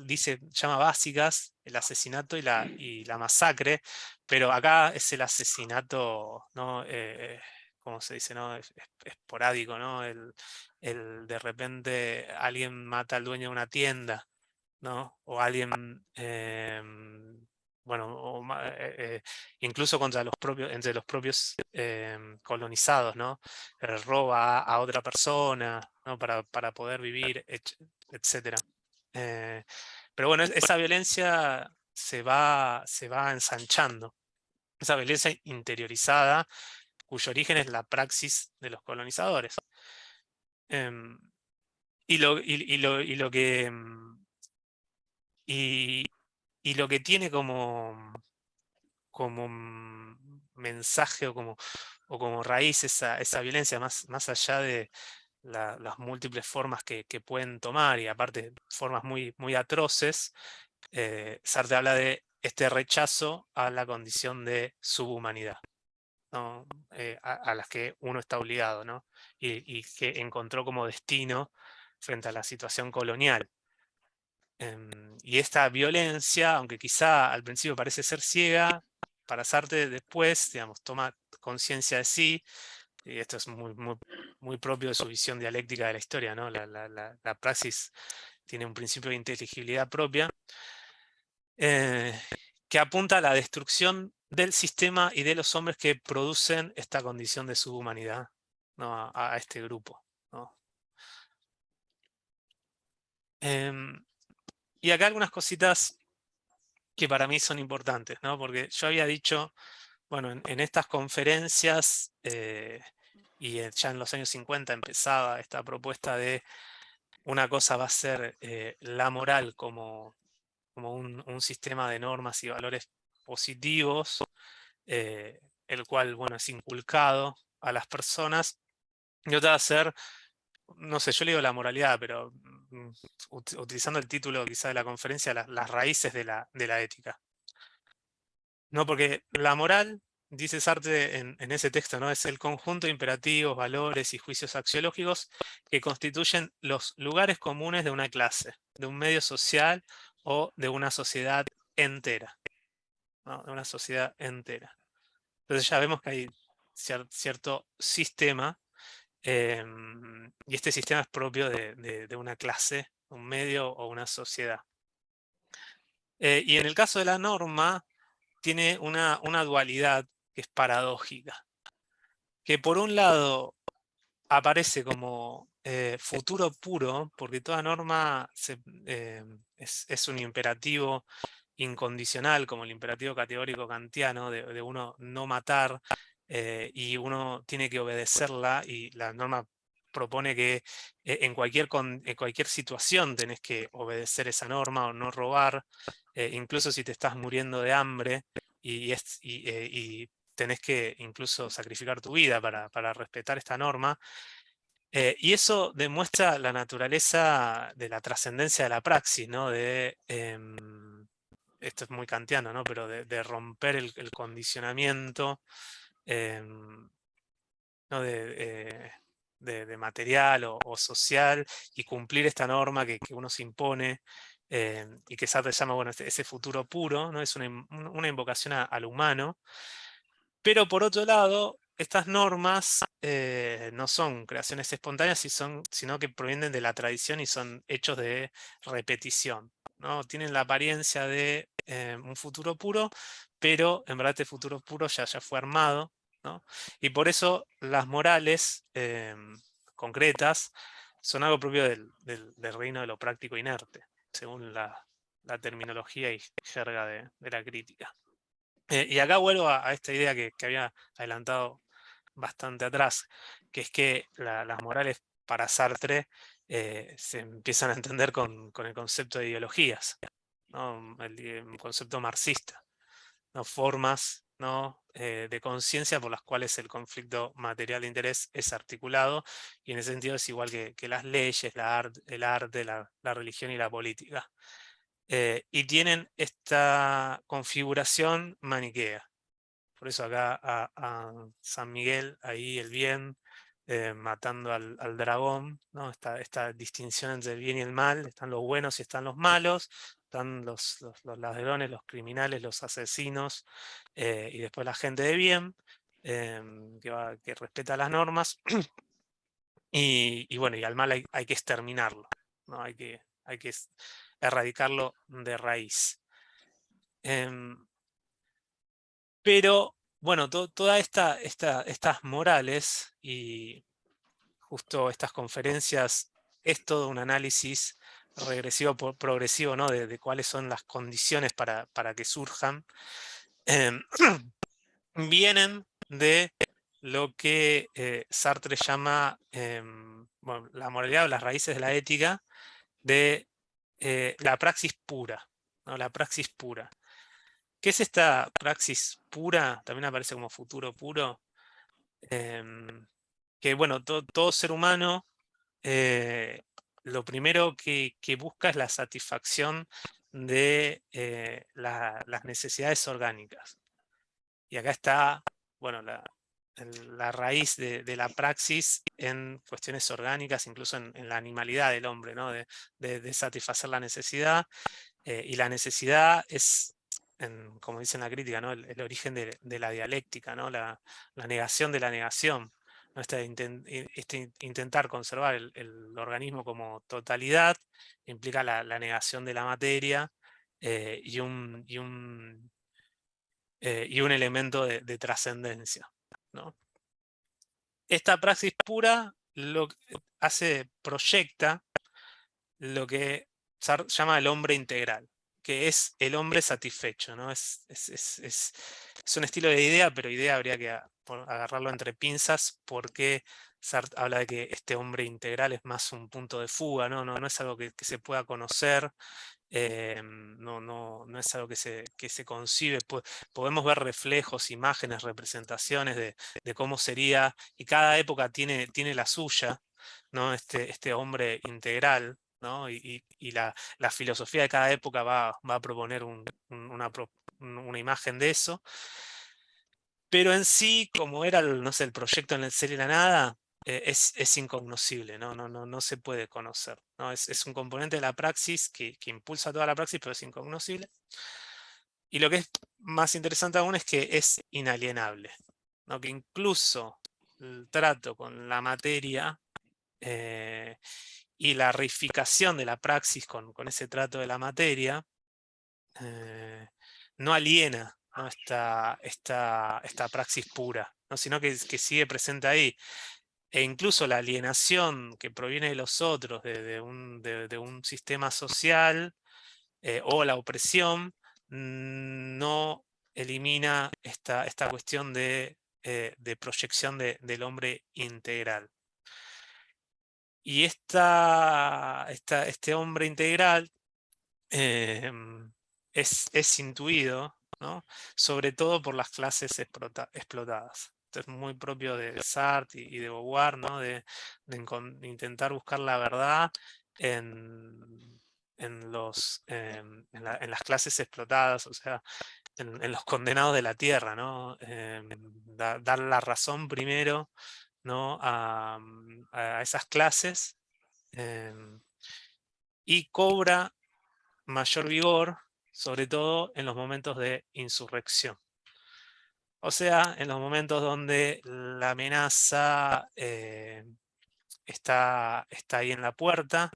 llama básicas, el asesinato y la masacre, pero acá es el asesinato, ¿no? ¿Cómo se dice? ¿No? Esporádico, ¿no? El de repente alguien mata al dueño de una tienda, ¿no? O alguien, bueno, incluso entre los propios colonizados, ¿no? Roba a otra persona, ¿no? Para poder vivir, etc. Pero bueno, esa violencia se va ensanchando, esa violencia interiorizada, cuyo origen es la praxis de los colonizadores. Em, y lo que... Y lo que tiene como mensaje o como raíz esa violencia, más allá de las múltiples formas que pueden tomar, y aparte formas muy atroces, Sartre habla de este rechazo a la condición de subhumanidad, ¿no? A las que uno está obligado, ¿no? Y que encontró como destino frente a la situación colonial. Y esta violencia, aunque quizá al principio parece ser ciega, para Sartre después, digamos, toma conciencia de sí, y esto es muy propio de su visión dialéctica de la historia, ¿no? La praxis tiene un principio de inteligibilidad propia, que apunta a la destrucción del sistema y de los hombres que producen esta condición de subhumanidad, ¿no? a este grupo, ¿no? Y acá algunas cositas que para mí son importantes, ¿no? Porque yo había dicho, bueno, en estas conferencias, ya en los años 50 empezaba esta propuesta de una cosa va a ser la moral como un sistema de normas y valores positivos, el cual, bueno, es inculcado a las personas, y otra va a ser, no sé, yo le digo la moralidad, pero utilizando el título quizá de la conferencia, las raíces de la ética. No, porque la moral, dice Sartre en ese texto, ¿no? Es el conjunto de imperativos, valores y juicios axiológicos que constituyen los lugares comunes de una clase, de un medio social o de una sociedad entera, ¿no? De una sociedad entera. Entonces ya vemos que hay cierto sistema, y este sistema es propio de una clase, un medio o una sociedad. Y en el caso de la norma, tiene una dualidad que es paradójica, que por un lado aparece como futuro puro, porque toda norma es un imperativo incondicional, como el imperativo categórico kantiano de uno no matar, y uno tiene que obedecerla, y la norma propone que en cualquier situación tenés que obedecer esa norma o no robar, incluso si te estás muriendo de hambre y tenés que incluso sacrificar tu vida para respetar esta norma. Y eso demuestra la naturaleza de la trascendencia de la praxis, ¿no? Esto es muy kantiano, ¿no? Pero de romper el condicionamiento, ¿no? de material o social, y cumplir esta norma que uno se impone, y que Sartre llama, bueno, ese futuro puro, ¿no? Es una invocación al humano. Pero por otro lado, estas normas no son creaciones espontáneas, sino que provienen de la tradición y son hechos de repetición, ¿no? Tienen la apariencia de un futuro puro, pero en verdad este futuro puro ya fue armado, ¿no? Y por eso las morales concretas son algo propio del reino de lo práctico inerte, según la terminología y jerga de la crítica. Y acá vuelvo a esta idea que había adelantado bastante atrás, que es que las morales para Sartre se empiezan a entender con el concepto de ideologías, ¿no? El concepto marxista, ¿no? Formas, ¿no? De conciencia por las cuales el conflicto material de interés es articulado, y en ese sentido es igual que las leyes, el arte, la religión y la política. Y tienen esta configuración maniquea. Por eso acá a San Miguel, ahí el bien, matando al dragón, ¿no? Esta distinción entre el bien y el mal, están los buenos y están los malos, están los ladrones, los criminales, los asesinos, y después la gente de bien, que respeta las normas, y bueno, y al mal hay que exterminarlo, ¿no? Hay que erradicarlo de raíz. Pero bueno, todas estas morales y justo estas conferencias es todo un análisis regresivo, progresivo, ¿no? De cuáles son las condiciones para que surjan. em, Vienen de lo que Sartre llama bueno, la moralidad o las raíces de la ética, de la praxis pura, ¿no? La praxis pura. ¿Qué es esta praxis pura? También aparece como futuro puro. Que bueno, todo ser humano lo primero que busca es la satisfacción de las necesidades orgánicas. Y acá está, bueno, la raíz de la praxis en cuestiones orgánicas, incluso en la animalidad del hombre, ¿no? De satisfacer la necesidad. Y la necesidad es, como dice en la crítica, ¿no? El origen de la dialéctica, ¿no? La negación de la negación, ¿no? Intentar conservar el organismo como totalidad implica la negación de la materia, y un elemento de trascendencia, ¿no? Esta praxis pura proyecta lo que llama el hombre integral, que es el hombre satisfecho, ¿no? Es un estilo de idea, pero idea habría que agarrarlo entre pinzas, porque Sartre habla de que este hombre integral es más un punto de fuga, ¿no? No es algo que se pueda conocer, no es algo que se concibe. Podemos ver reflejos, imágenes, representaciones de cómo sería, y cada época tiene la suya, ¿no? Este hombre integral, ¿no? Y la filosofía de cada época va a proponer una imagen de eso. Pero en sí, como era no sé, el proyecto en el ser y la nada, es incognoscible, no se puede conocer, ¿no? Es un componente de la praxis que impulsa toda la praxis, pero es incognoscible. Y lo que es más interesante aún es que es inalienable, ¿no? Que incluso el trato con la materia, y la reificación de la praxis con ese trato de la materia, no aliena, ¿no? esta praxis pura, ¿no? Sino que sigue presente ahí. E incluso la alienación que proviene de los otros, de un sistema social, o la opresión, no elimina esta cuestión de proyección del hombre integral. Y este hombre integral es intuido, ¿no? Sobre todo por las clases explotadas. Esto es muy propio de Sartre y de Beauvoir, ¿no? De intentar buscar la verdad en las clases explotadas, o sea, en los condenados de la tierra, ¿no? Dar la razón primero, ¿no? A esas clases, y cobra mayor vigor, sobre todo en los momentos de insurrección. O sea, en los momentos donde la amenaza está ahí en la puerta,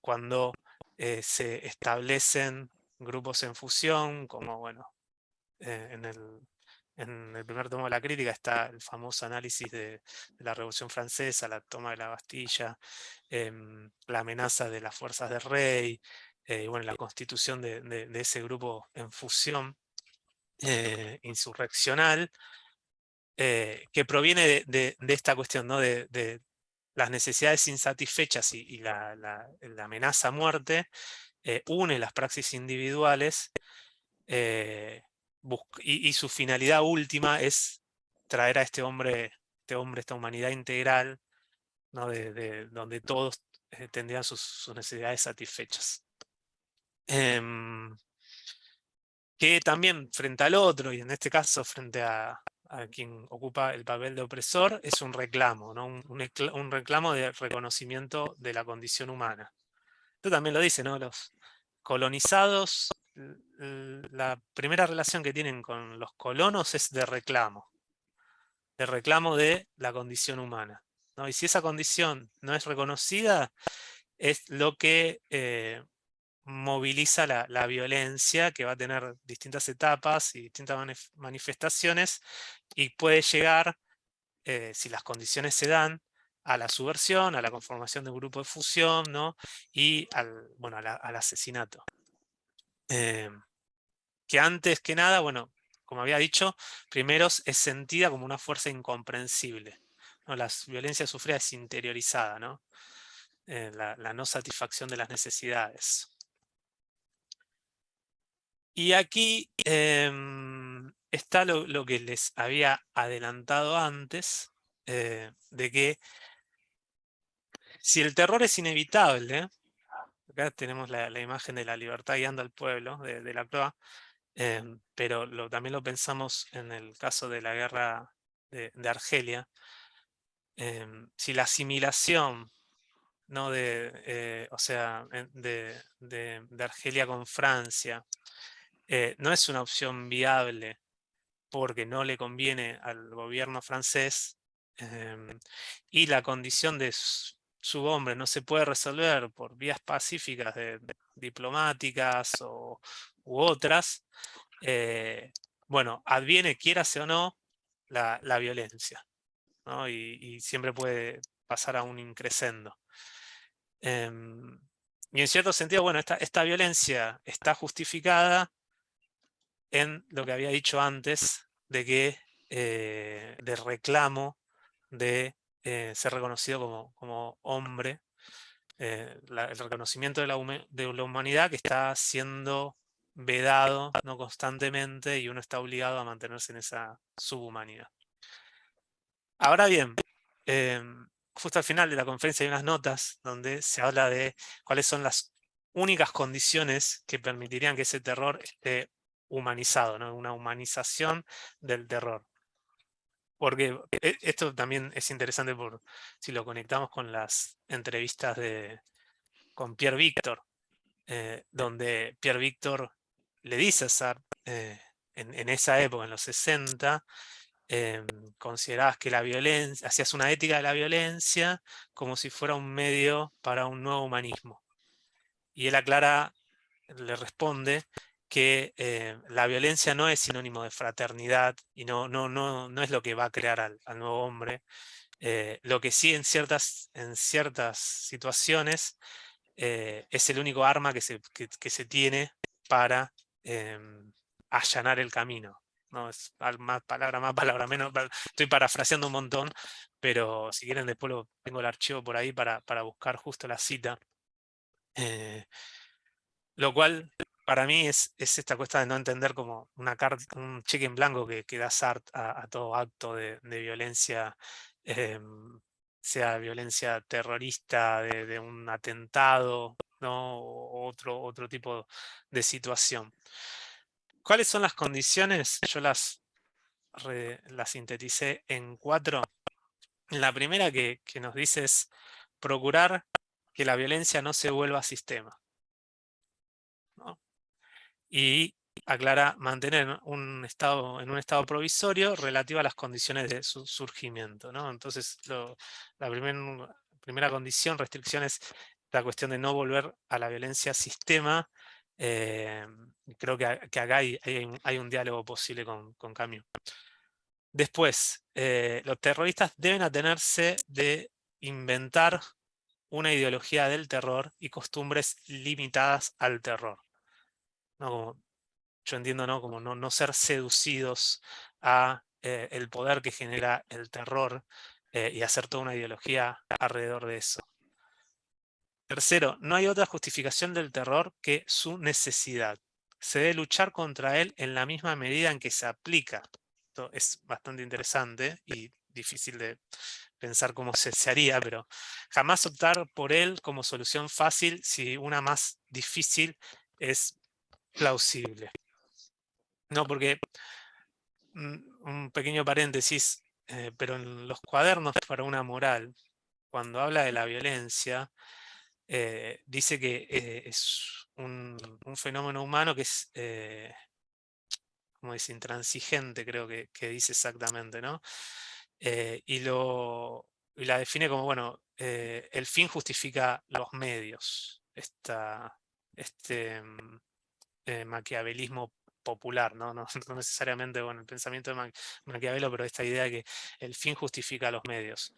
cuando se establecen grupos en fusión, como bueno, en el primer tomo de la crítica está el famoso análisis de la Revolución Francesa, la toma de la Bastilla, la amenaza de las fuerzas del rey, y bueno, la constitución de ese grupo en fusión. insurreccional, que proviene de esta cuestión, ¿no? de las necesidades insatisfechas y la amenaza a muerte, une las praxis individuales, y su finalidad última es traer a esta humanidad integral, ¿no? donde todos tendrían sus necesidades satisfechas. Que también frente al otro, y en este caso frente a quien ocupa el papel de opresor, es un reclamo, ¿no? un reclamo de reconocimiento de la condición humana. Esto también lo dice, ¿no? Los colonizados, la primera relación que tienen con los colonos es de reclamo de la condición humana, ¿no? Y si esa condición no es reconocida, es lo que moviliza la violencia, que va a tener distintas etapas y distintas manifestaciones, y puede llegar, si las condiciones se dan, a la subversión, a la conformación de un grupo de fusión, ¿no? Y al asesinato. Que antes que nada, bueno, como había dicho, primero es sentida como una fuerza incomprensible, ¿no? La violencia sufrida es interiorizada, ¿no? La no satisfacción de las necesidades. Y aquí está lo que les había adelantado antes, de que si el terror es inevitable, acá tenemos la imagen de la libertad guiando al pueblo, de la Croix, pero también lo pensamos en el caso de la guerra de Argelia. Si la asimilación, ¿no? O sea, de Argelia con Francia no es una opción viable porque no le conviene al gobierno francés, y la condición de su hombre no se puede resolver por vías pacíficas diplomáticas u otras, bueno, adviene, quiérase o no, la violencia, ¿no? Y siempre puede pasar a un increscendo. Y en cierto sentido, bueno, esta violencia está justificada en lo que había dicho antes, de que de reclamo de ser reconocido como hombre, el reconocimiento de la humanidad que está siendo vedado, ¿no? constantemente, y uno está obligado a mantenerse en esa subhumanidad. Ahora bien, justo al final de la conferencia hay unas notas donde se habla de cuáles son las únicas condiciones que permitirían que ese terror esté humanizado, ¿no? Una humanización del terror. Porque esto también es interesante si lo conectamos con las entrevistas con Pierre Víctor, donde Pierre Víctor le dice a Sartre, en esa época, en los 60, considerabas que la violencia, hacías una ética de la violencia como si fuera un medio para un nuevo humanismo. Y él le responde que la violencia no es sinónimo de fraternidad y no es lo que va a crear al nuevo hombre. Lo que sí en ciertas situaciones es el único arma que se tiene para allanar el camino, ¿no? Es más palabra menos. Estoy parafraseando un montón, pero si quieren después tengo el archivo por ahí para buscar justo la cita. Lo cual para mí es esta cuestión de no entender como un cheque en blanco que da Sartre a todo acto de violencia, sea violencia terrorista, de un atentado, ¿no? O otro tipo de situación. ¿Cuáles son las condiciones? Yo las sinteticé en 4. La primera que nos dice es procurar que la violencia no se vuelva sistema, ¿no? Y aclara mantener en un estado provisorio relativo a las condiciones de su surgimiento, ¿no? Entonces, la primera condición, restricción, es la cuestión de no volver a la violencia sistema. Creo que acá hay un diálogo posible con Camus. Después, los terroristas deben atenerse de inventar una ideología del terror y costumbres limitadas al terror, ¿no? Como yo entiendo, ¿no? Como no ser seducidos a el poder que genera el terror y hacer toda una ideología alrededor de eso. Tercero, no hay otra justificación del terror que su necesidad. Se debe luchar contra él en la misma medida en que se aplica. Esto es bastante interesante y difícil de pensar cómo se haría, pero jamás optar por él como solución fácil si una más difícil es plausible. No, porque, un pequeño paréntesis, pero en los cuadernos para una moral, cuando habla de la violencia, dice que es un fenómeno humano que es, como dice, intransigente, creo que dice exactamente, ¿no? Y la define como, bueno, el fin justifica los medios. Este maquiavelismo popular, ¿no? No necesariamente, bueno, el pensamiento de Maquiavelo, pero esta idea de que el fin justifica los medios.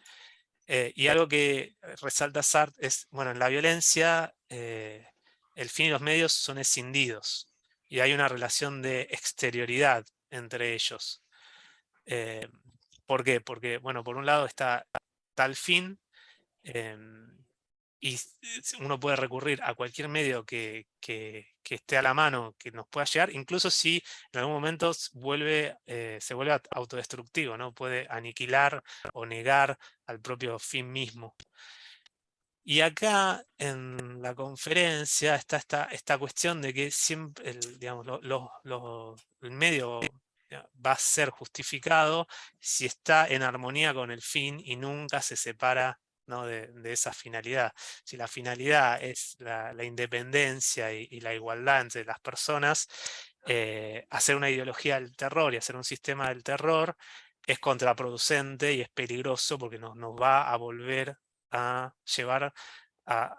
Y algo que resalta Sartre es, bueno, en la violencia el fin y los medios son escindidos y hay una relación de exterioridad entre ellos. ¿Por qué? Porque, bueno, por un lado está tal fin, y uno puede recurrir a cualquier medio que esté a la mano, que nos pueda llegar, incluso si en algún momento se vuelve autodestructivo, ¿no? Puede aniquilar o negar al propio fin mismo. Y acá en la conferencia está esta cuestión de que siempre digamos, el medio va a ser justificado si está en armonía con el fin y nunca se separa, ¿no? de esa finalidad. Si la finalidad es la independencia y la igualdad entre las personas, hacer una ideología del terror y hacer un sistema del terror es contraproducente y es peligroso porque nos va a volver a llevar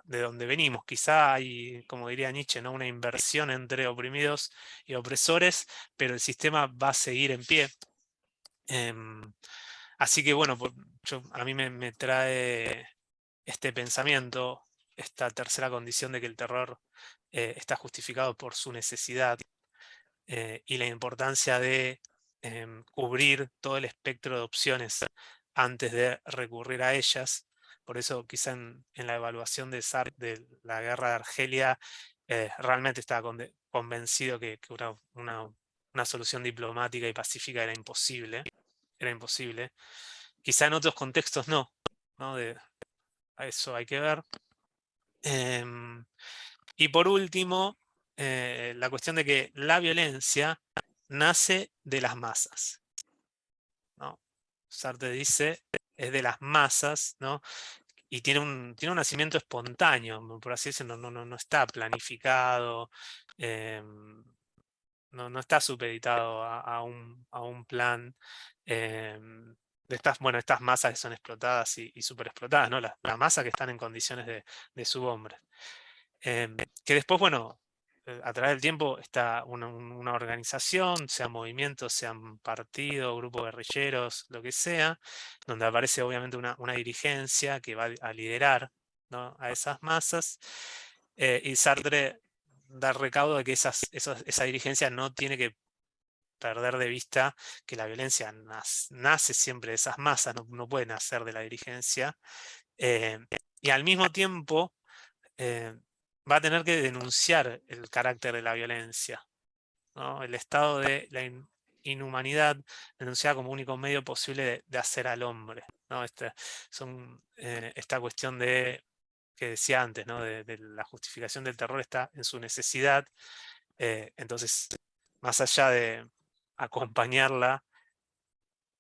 de donde venimos. Quizá hay, como diría Nietzsche, ¿no? Una inversión entre oprimidos y opresores, pero el sistema va a seguir en pie. Así que bueno, a mí me trae este pensamiento, esta tercera condición de que el terror está justificado por su necesidad y la importancia de cubrir todo el espectro de opciones antes de recurrir a ellas. Por eso quizá en la evaluación de Sartre de la guerra de Argelia realmente estaba convencido que una solución diplomática y pacífica era imposible. Era imposible. Quizá en otros contextos no. A eso hay que ver. Y por último, la cuestión de que la violencia nace de las masas, ¿no? Sartre dice, es de las masas, ¿no? Y tiene un nacimiento espontáneo, por así decirlo, no está planificado, no está supeditado a un plan de estas masas que son explotadas y superexplotadas, ¿no? La masa que están en condiciones de subhombres. Que después, bueno, a través del tiempo está una organización, sea movimiento, sean partido, grupo guerrilleros, lo que sea, donde aparece obviamente una dirigencia que va a liderar, ¿no? a esas masas, y Sartre da recaudo de que esa dirigencia no tiene que perder de vista que la violencia nace siempre de esas masas, no puede nacer de la dirigencia, y al mismo tiempo va a tener que denunciar el carácter de la violencia, ¿no? El estado de la inhumanidad denunciada como único medio posible de hacer al hombre, ¿no? Esta cuestión que decía antes, ¿no? de la justificación del terror está en su necesidad. Entonces, más allá de acompañarla,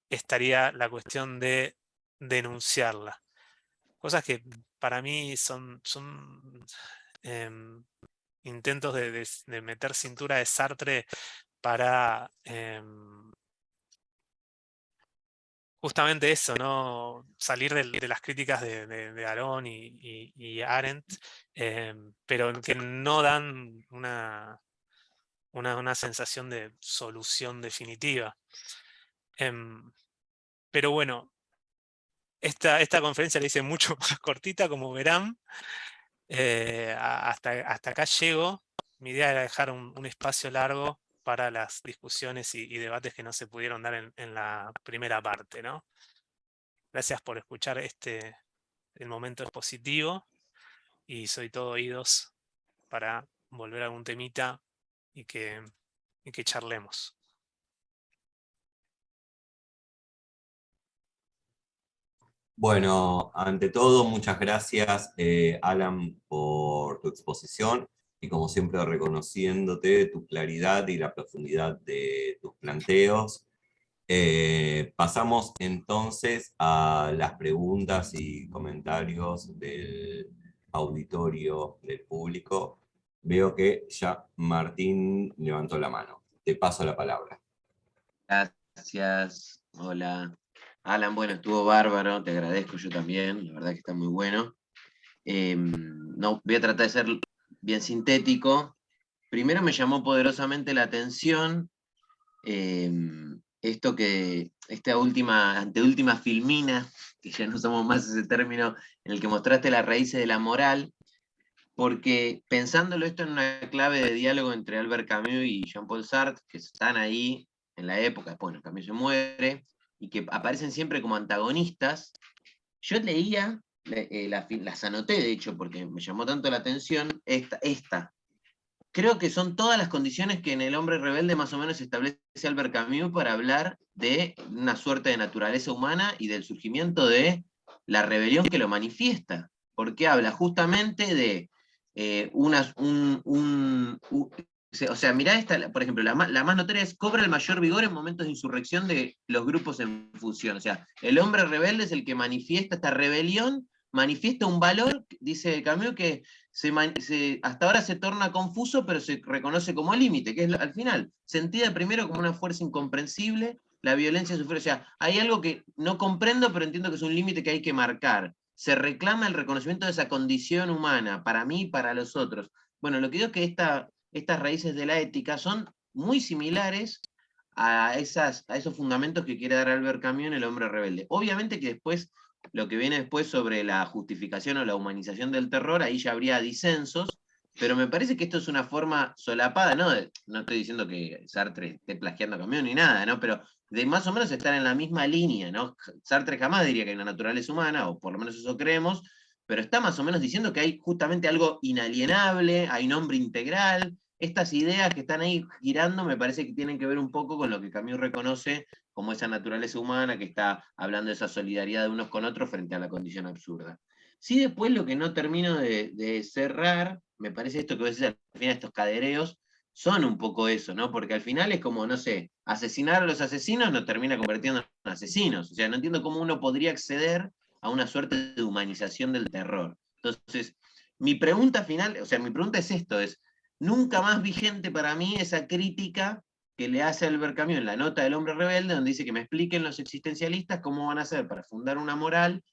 estaría la cuestión de denunciarla. Cosas que para mí son intentos de meter cintura de Sartre para justamente eso, ¿no? Salir de las críticas de Aron y Arendt, pero que no dan una sensación de solución definitiva. Pero bueno, esta conferencia la hice mucho más cortita, como verán. Hasta acá llego. Mi idea era dejar un espacio largo para las discusiones y debates que no se pudieron dar en la primera parte, ¿no? Gracias por escuchar el momento expositivo, y soy todo oídos para volver a algún temita y que charlemos. Bueno, ante todo, muchas gracias, Alan, por tu exposición y como siempre reconociéndote tu claridad y la profundidad de tus planteos. Pasamos entonces a las preguntas y comentarios del auditorio, del público. Veo que ya Martín levantó la mano. Te paso la palabra. Gracias, hola. Alan, bueno, estuvo bárbaro, te agradezco yo también, la verdad que está muy bueno. No, voy a tratar de ser bien sintético. Primero me llamó poderosamente la atención esta anteúltima filmina, que ya no usamos más ese término, en el que mostraste las raíces de la moral, porque pensándolo esto en una clave de diálogo entre Albert Camus y Jean-Paul Sartre, que están ahí en la época, bueno, Camus se muere, y que aparecen siempre como antagonistas, yo leía, las anoté de hecho, porque me llamó tanto la atención, esta. Creo que son todas las condiciones que en El hombre rebelde más o menos establece Albert Camus para hablar de una suerte de naturaleza humana y del surgimiento de la rebelión que lo manifiesta, porque habla justamente de o sea, mirá esta, por ejemplo, la más notoria es: cobra el mayor vigor en momentos de insurrección de los grupos en fusión. O sea, el hombre rebelde es el que manifiesta esta rebelión, manifiesta un valor, dice Camus, que hasta ahora se torna confuso, pero se reconoce como límite, que es al final, sentida primero como una fuerza incomprensible, la violencia sufre. O sea, hay algo que no comprendo, pero entiendo que es un límite que hay que marcar. Se reclama el reconocimiento de esa condición humana, para mí y para los otros. Bueno, lo que digo es que estas raíces de la ética son muy similares a esos fundamentos que quiere dar Albert Camus en El hombre rebelde. Obviamente que después, lo que viene después sobre la justificación o la humanización del terror, ahí ya habría disensos, pero me parece que esto es una forma solapada, ¿no? No estoy diciendo que Sartre esté plagiando a Camus ni nada, ¿no? Pero de más o menos estar en la misma línea, ¿no? Sartre jamás diría que hay una naturaleza humana, o por lo menos eso creemos, pero está más o menos diciendo que hay justamente algo inalienable, hay un hombre integral. Estas ideas que están ahí girando me parece que tienen que ver un poco con lo que Camus reconoce como esa naturaleza humana, que está hablando de esa solidaridad de unos con otros frente a la condición absurda. Sí, después lo que no termino de cerrar, me parece esto que vos decís al final, estos cadereos, son un poco eso, ¿no? Porque al final es como, no sé, asesinar a los asesinos nos termina convirtiendo en asesinos. O sea, no entiendo cómo uno podría acceder a una suerte de humanización del terror. Entonces, mi pregunta final, o sea, mi pregunta es esto, es nunca más vigente para mí esa crítica que le hace Albert Camus en la nota del hombre rebelde, donde dice que me expliquen los existencialistas cómo van a hacer para fundar una moral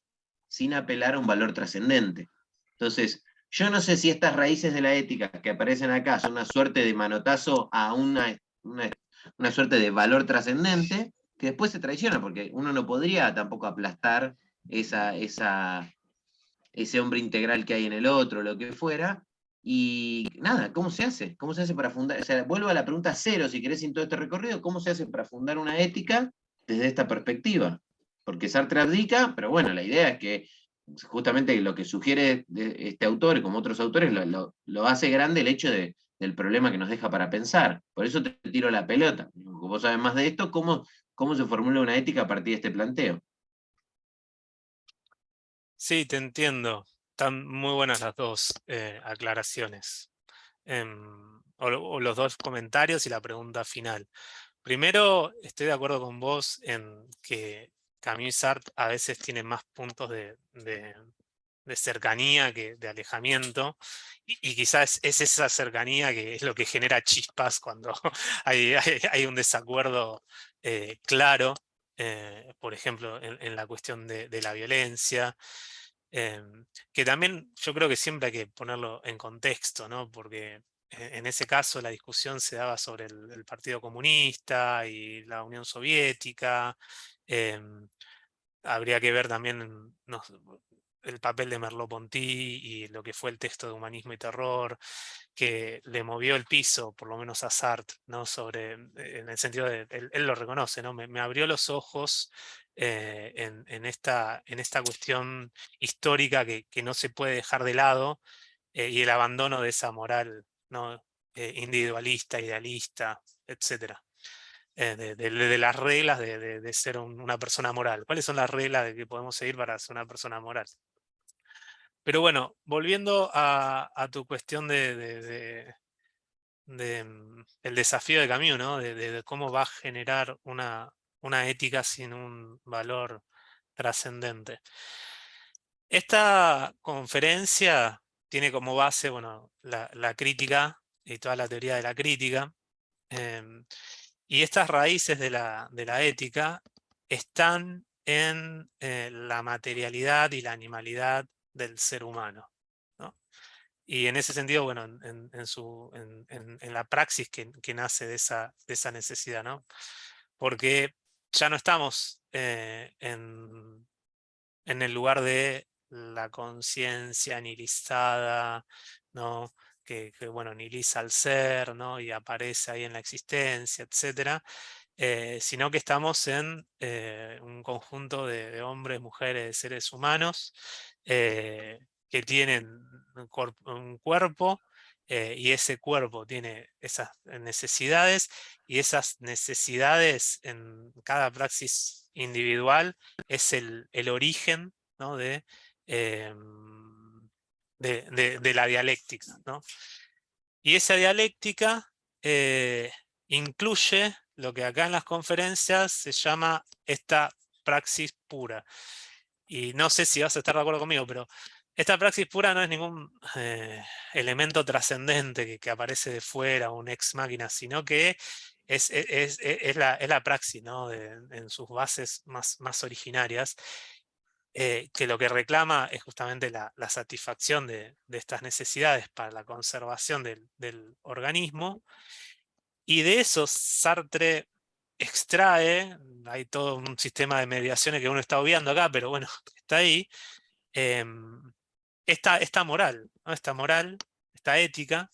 sin apelar a un valor trascendente. Entonces, yo no sé si estas raíces de la ética que aparecen acá son una suerte de manotazo a una suerte de valor trascendente, que después se traiciona, porque uno no podría tampoco aplastar ese hombre integral que hay en el otro, lo que fuera. Y nada, ¿cómo se hace? ¿Cómo se hace para fundar? O sea, vuelvo a la pregunta cero, si querés, en todo este recorrido: ¿cómo se hace para fundar una ética desde esta perspectiva? Porque Sartre abdica, pero bueno, la idea es que justamente lo que sugiere este autor, como otros autores, lo hace grande el hecho del problema que nos deja para pensar. Por eso te tiro la pelota. Como vos sabés más de esto, ¿cómo se formula una ética a partir de este planteo? Sí, te entiendo. Están muy buenas las dos aclaraciones. O los dos comentarios y la pregunta final. Primero, estoy de acuerdo con vos en que Camus y Sartre a veces tienen más puntos de cercanía que de alejamiento, y quizás es esa cercanía que es lo que genera chispas cuando hay un desacuerdo claro, por ejemplo, en la cuestión de la violencia. Que también yo creo que siempre hay que ponerlo en contexto, ¿no? Porque en ese caso la discusión se daba sobre el Partido Comunista y la Unión Soviética. Habría que ver también el papel de Merleau-Ponty y lo que fue el texto de Humanismo y Terror, que le movió el piso, por lo menos a Sartre, ¿no? En el sentido de, él lo reconoce, ¿no? Me abrió los ojos en esta cuestión histórica que no se puede dejar de lado, y el abandono de esa moral, ¿no? Individualista, idealista, etcétera. De las reglas de ser una persona moral. ¿Cuáles son las reglas de que podemos seguir para ser una persona moral? Pero bueno, volviendo a tu cuestión el desafío de Camus, ¿no? De cómo va a generar una ética sin un valor trascendente. Esta conferencia tiene como base, bueno, la crítica y toda la teoría de la crítica. Y estas raíces de la ética están en la materialidad y la animalidad del ser humano, ¿no? Y en ese sentido, bueno, en la praxis que nace de esa necesidad, ¿no? Porque ya no estamos en el lugar de la conciencia nihilizada, ¿no? Bueno, nihiliza al ser, ¿no? Y aparece ahí en la existencia, etc. Sino que estamos en un conjunto de hombres, mujeres, seres humanos que tienen un cuerpo, y ese cuerpo tiene esas necesidades, y esas necesidades en cada praxis individual es el origen, ¿no? De la dialéctica, ¿no? Y esa dialéctica incluye lo que acá en las conferencias se llama esta praxis pura. Y no sé si vas a estar de acuerdo conmigo, pero esta praxis pura no es ningún elemento trascendente que aparece de fuera, un ex máquina, sino que es la praxis, ¿no? En sus bases más originarias, que lo que reclama es justamente la satisfacción de estas necesidades para la conservación del organismo. Y de eso Sartre extrae, hay todo un sistema de mediaciones que uno está obviando acá, pero bueno, está ahí, esta moral, ¿no? Esta moral, esta ética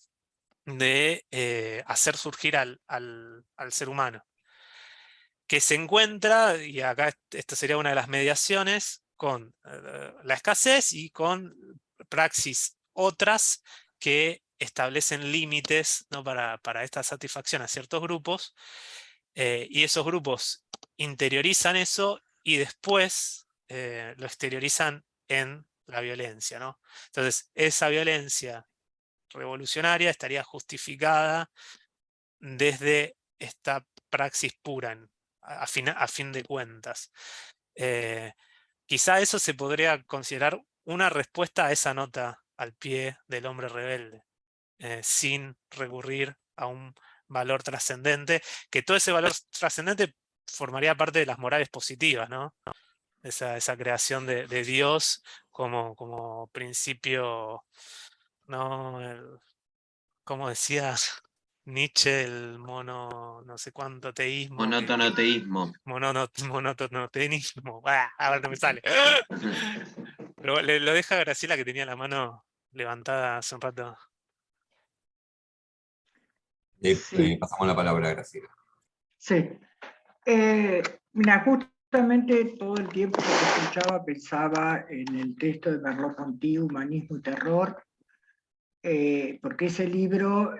de hacer surgir al ser humano, que se encuentra, y acá esta sería una de las mediaciones, con la escasez y con praxis otras que establecen límites, ¿no? para esta satisfacción a ciertos grupos, y esos grupos interiorizan eso y después lo exteriorizan en la violencia, ¿no? Entonces, esa violencia revolucionaria estaría justificada desde esta praxis pura, a fin de cuentas. Quizá eso se podría considerar una respuesta a esa nota al pie del hombre rebelde, sin recurrir a un valor trascendente, que todo ese valor trascendente formaría parte de las morales positivas, ¿no? Esa creación de Dios como principio, ¿no? Como decía Nietzsche, el no sé cuánto teísmo. Monotonoteísmo. Monotonoteísmo. Ahora no me sale. Pero lo deja a Graciela, que tenía la mano levantada hace un rato. Sí, Pasamos la palabra a Graciela. sí. Mira, justamente todo el tiempo que te escuchaba pensaba en el texto de Merleau-Ponty, Humanismo y Terror, porque ese libro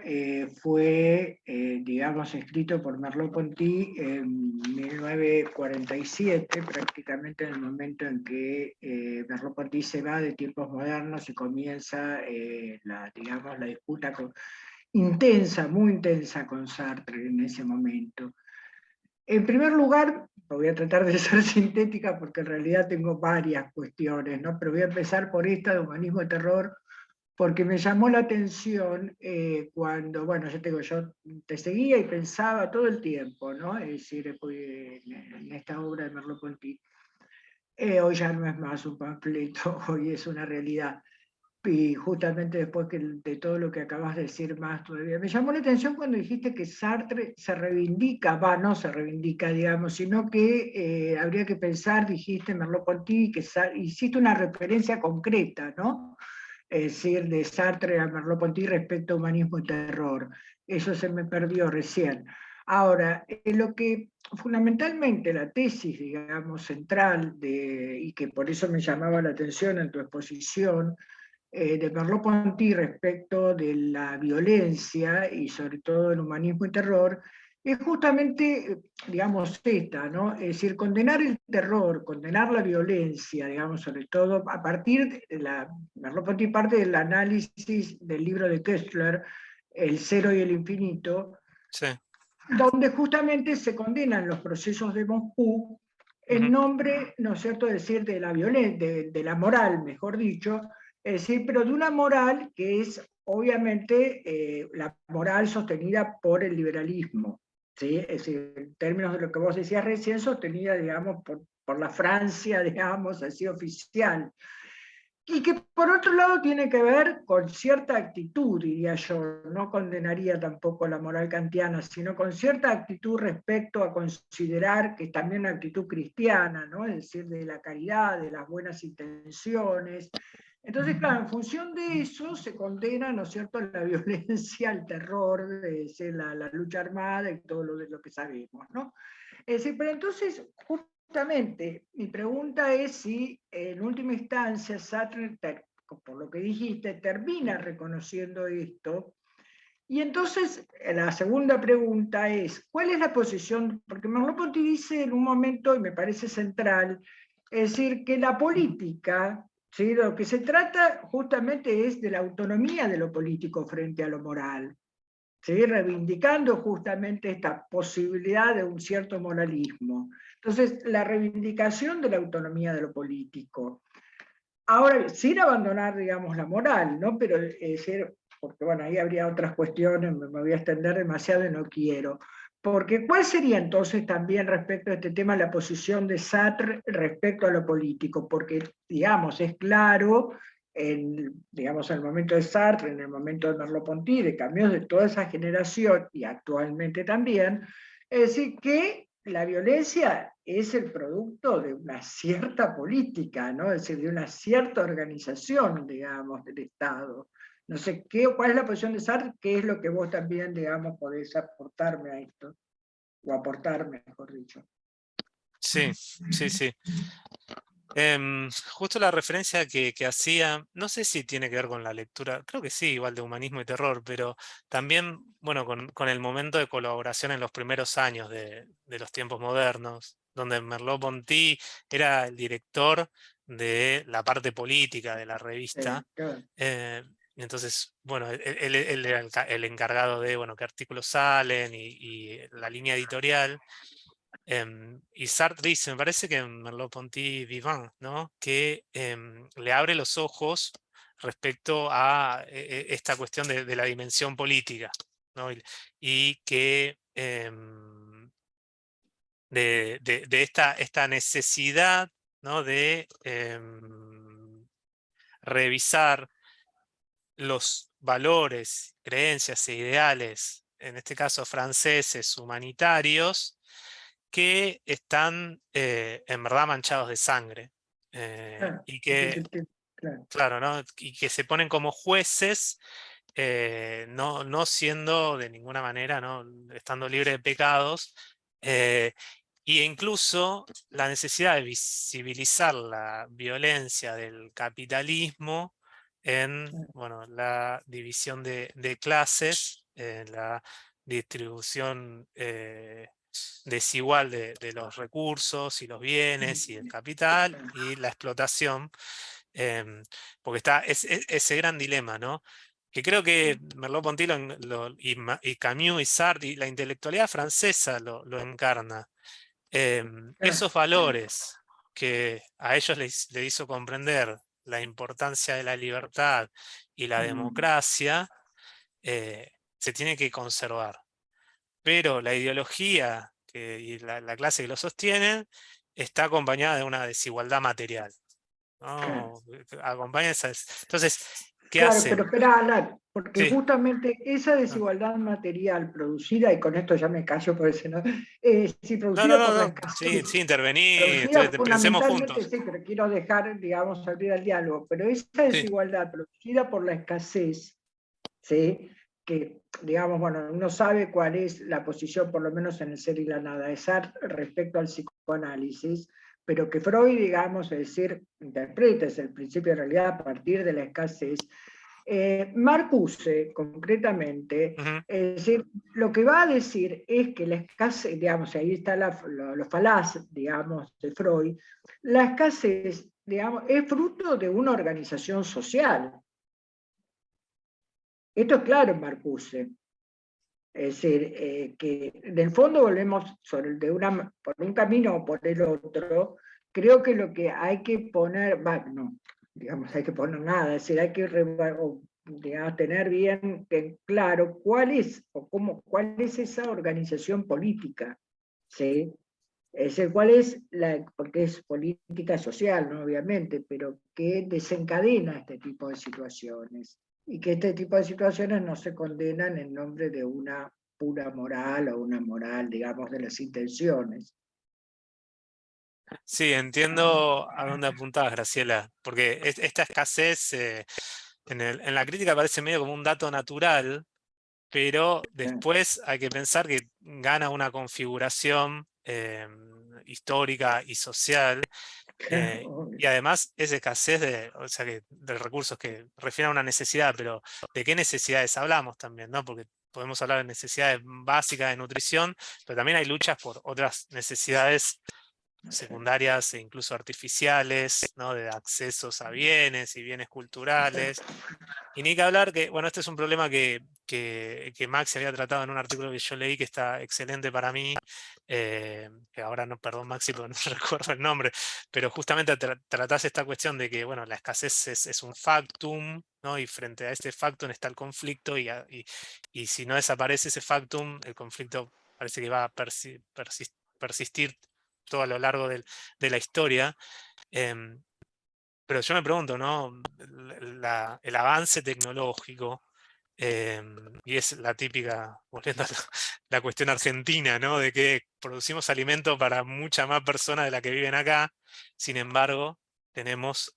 fue, digamos, escrito por Merleau-Ponty en 1947, prácticamente en el momento en que Merleau-Ponty se va de tiempos modernos y comienza digamos, la disputa intensa, muy intensa con Sartre en ese momento. En primer lugar, voy a tratar de ser sintética porque en realidad tengo varias cuestiones, ¿no? Pero voy a empezar por esta de Humanismo y Terror, porque me llamó la atención cuando, bueno, yo te seguía y pensaba todo el tiempo, ¿no? Es decir, en esta obra de Merleau-Ponty, hoy ya no es más un panfleto, hoy es una realidad. y justamente después de todo lo que acabas de decir más todavía. Me llamó la atención cuando dijiste que Sartre se reivindica, no se reivindica, digamos, sino que habría que pensar, dijiste Merleau-Ponty, que hiciste una referencia concreta, ¿no? Es decir, de Sartre a Merleau-Ponty respecto a humanismo y terror. Eso se me perdió recién. Ahora, lo que fundamentalmente la tesis, digamos, central, y que por eso me llamaba la atención en tu exposición, de Merleau-Ponty respecto de la violencia y sobre todo el humanismo y terror, es justamente, digamos, esta, ¿no? Es decir, condenar el terror, condenar la violencia, digamos, sobre todo a partir de Merleau-Ponty parte del análisis del libro de Koestler, El cero y el infinito, Sí. donde justamente se condenan los procesos de Moscú en nombre, ¿no es cierto?, decir, de la violencia, de la moral, mejor dicho, es decir, pero de una moral que es obviamente la moral sostenida por el liberalismo, ¿sí? Es decir, en términos de lo que vos decías recién, sostenida, digamos, por la Francia, digamos, así oficial. Y que por otro lado tiene que ver con cierta actitud, diría yo, no condenaría tampoco la moral kantiana, sino con cierta actitud respecto a considerar que es también una actitud cristiana, ¿no? Es decir, de la caridad, de las buenas intenciones. Entonces, claro, en función de eso se condena, ¿no es cierto?, la violencia, el terror, es decir, la lucha armada y todo lo que sabemos, ¿no? Es decir, pero entonces, justamente, mi pregunta es si en última instancia Sartre, por lo que dijiste, termina reconociendo esto. Y entonces la segunda pregunta es, ¿cuál es la posición? Porque Merleau-Ponty dice en un momento, y me parece central, es decir, que la política, ¿sí?, lo que se trata justamente es de la autonomía de lo político frente a lo moral, ¿sí?, reivindicando justamente esta posibilidad de un cierto moralismo. Entonces, la reivindicación de la autonomía de lo político. Ahora, sin abandonar, digamos, la moral, ¿no? Pero, es decir, porque bueno, ahí habría otras cuestiones, me voy a extender demasiado y no quiero. Porque, ¿cuál sería entonces también respecto a este tema la posición de Sartre respecto a lo político? Porque, digamos, es claro, digamos, en el momento de Sartre, en el momento de Merleau-Ponty, de cambios de toda esa generación y actualmente también, es decir, que la violencia es el producto de una cierta política, ¿no? Es decir, de una cierta organización, digamos, del Estado. No sé, ¿cuál es la posición de Sartre? ¿Qué es lo que vos también, digamos, podés aportarme a esto? O aportarme, mejor dicho. Sí, sí, sí. Justo la referencia que hacía, no sé si tiene que ver con la lectura, creo que sí, igual de humanismo y terror, pero también, bueno, con el momento de colaboración en los primeros años de los tiempos modernos, donde Merleau-Ponty era el director de la parte política de la revista. Claro. Y entonces, bueno, él era el encargado de, bueno, qué artículos salen y la línea editorial. Y Sartre dice, me parece que en Merleau-Ponty Vivant, ¿no?, que le abre los ojos respecto a esta cuestión de la dimensión política, ¿no? Y que de esta necesidad, ¿no?, de revisar los valores, creencias e ideales, en este caso franceses, humanitarios, que están en verdad manchados de sangre, Claro. y que, Claro. claro, ¿no?, y que se ponen como jueces, no siendo de ninguna manera, ¿no?, estando libre de pecados, e incluso la necesidad de visibilizar la violencia del capitalismo en, bueno, la división de clases, en la distribución desigual de los recursos y los bienes y el capital y la explotación, porque está ese gran dilema, ¿no?, que creo que Merleau-Ponty y Camus y Sartre y la intelectualidad francesa lo encarna. Esos valores que a ellos le hizo comprender la importancia de la libertad y la democracia, se tiene que conservar. Pero la ideología y la clase que lo sostiene está acompañada de una desigualdad material. ¿no? Acompaña entonces, ¿qué Claro, hacen? pero espera, Alan, porque Sí. justamente esa desigualdad material producida, y con esto ya me callo por ese no, sí, No, no, producida no, por la no. Sí, escasez, sí, intervení, producida pensemos fundamentalmente, juntos. sí, pero quiero dejar, digamos, abrir el diálogo, pero esa Sí. desigualdad producida por la escasez, ¿sí? Que, digamos, bueno, uno sabe cuál es la posición, por lo menos en el ser y la nada, de Sartre respecto al psicoanálisis, pero que Freud, digamos, es decir, interpreta es el principio de realidad a partir de la escasez. Marcuse, concretamente, Ujú. es decir, lo que va a decir es que la escasez, digamos, ahí está lo falaz, digamos, de Freud, la escasez, digamos, es fruto de una organización social. Esto es claro en Marcuse. Es decir, que en el fondo volvemos sobre por un camino o por el otro. Creo que lo que hay que poner, no, digamos, hay que poner nada, es decir, hay que digamos, tener bien claro cuál es o cuál es esa organización política, ¿sí? Es decir, cuál es porque es política social, ¿no? Obviamente, pero que desencadena este tipo de situaciones y que este tipo de situaciones no se condenan en nombre de una pura moral o una moral, digamos, de las intenciones. Sí, entiendo a dónde apuntabas, Graciela, porque esta escasez en la crítica parece medio como un dato natural, pero después hay que pensar que gana una configuración histórica y social, y además es escasez o sea, de recursos que refieren a una necesidad, pero ¿de qué necesidades hablamos también, no? Porque podemos hablar de necesidades básicas de nutrición, pero también hay luchas por otras necesidades secundarias e incluso artificiales, ¿no? De accesos a bienes y bienes culturales. Y ni que hablar que, bueno, este es un problema que Max había tratado en un artículo que yo leí que está excelente para mí, que ahora no, perdón Maxi, porque no recuerdo el nombre, pero justamente tratás esta cuestión de que, bueno, la escasez es un factum, ¿no? Y frente a este factum está el conflicto y si no desaparece ese factum, el conflicto parece que va a persistir todo a lo largo de la historia. Em, pero yo me pregunto, ¿no? El avance tecnológico, y es la típica, volviendo a la cuestión argentina, ¿no? De que producimos alimento para mucha más personas de las que viven acá, sin embargo, tenemos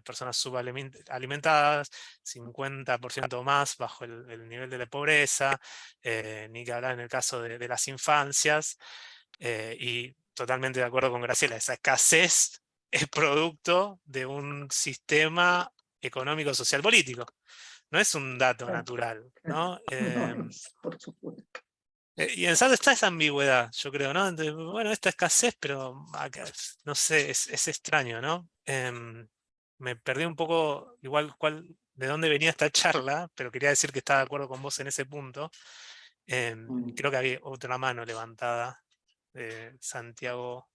personas subalimentadas, 50% más bajo el nivel de la pobreza, ni que hablar en el caso de las infancias, y totalmente de acuerdo con Graciela, esa escasez es producto de un sistema económico social político. No es un dato natural, ¿no? No es, por supuesto. Y en Sartre está esa ambigüedad, yo creo, ¿no? Bueno, esta escasez, pero acá, no sé, es extraño, ¿no? Me perdí un poco, igual, de dónde venía esta charla, pero quería decir que estaba de acuerdo con vos en ese punto. Creo que había otra mano levantada de Santiago.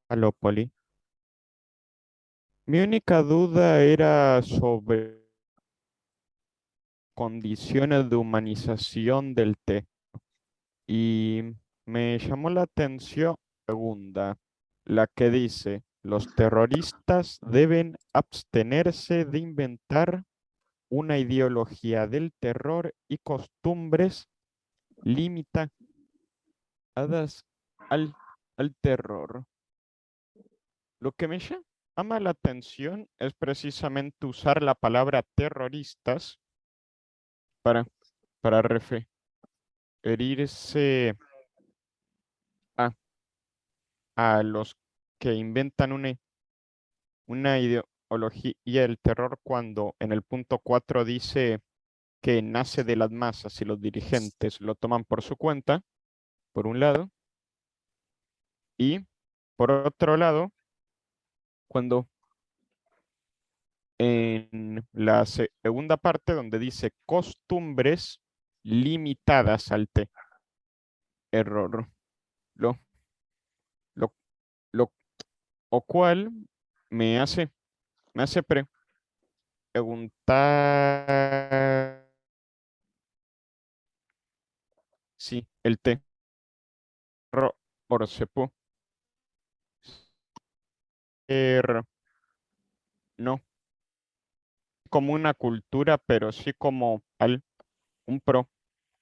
Alópoli. Mi única duda era sobre condiciones de humanización del té. Y me llamó la atención la segunda, la que dice, los terroristas deben abstenerse de inventar una ideología del terror y costumbres limitadas al, al terror. Lo que me llama la atención es precisamente usar la palabra terroristas para, para referirse a, a los que inventan una ideología del terror cuando en el punto 4 dice que nace de las masas y los dirigentes lo toman por su cuenta, por un lado, y por otro lado, cuando en la segunda parte donde dice costumbres limitadas al error, lo, lo, lo o cual me hace, me hace preguntar si el terror se no como una cultura, pero sí como un, pro,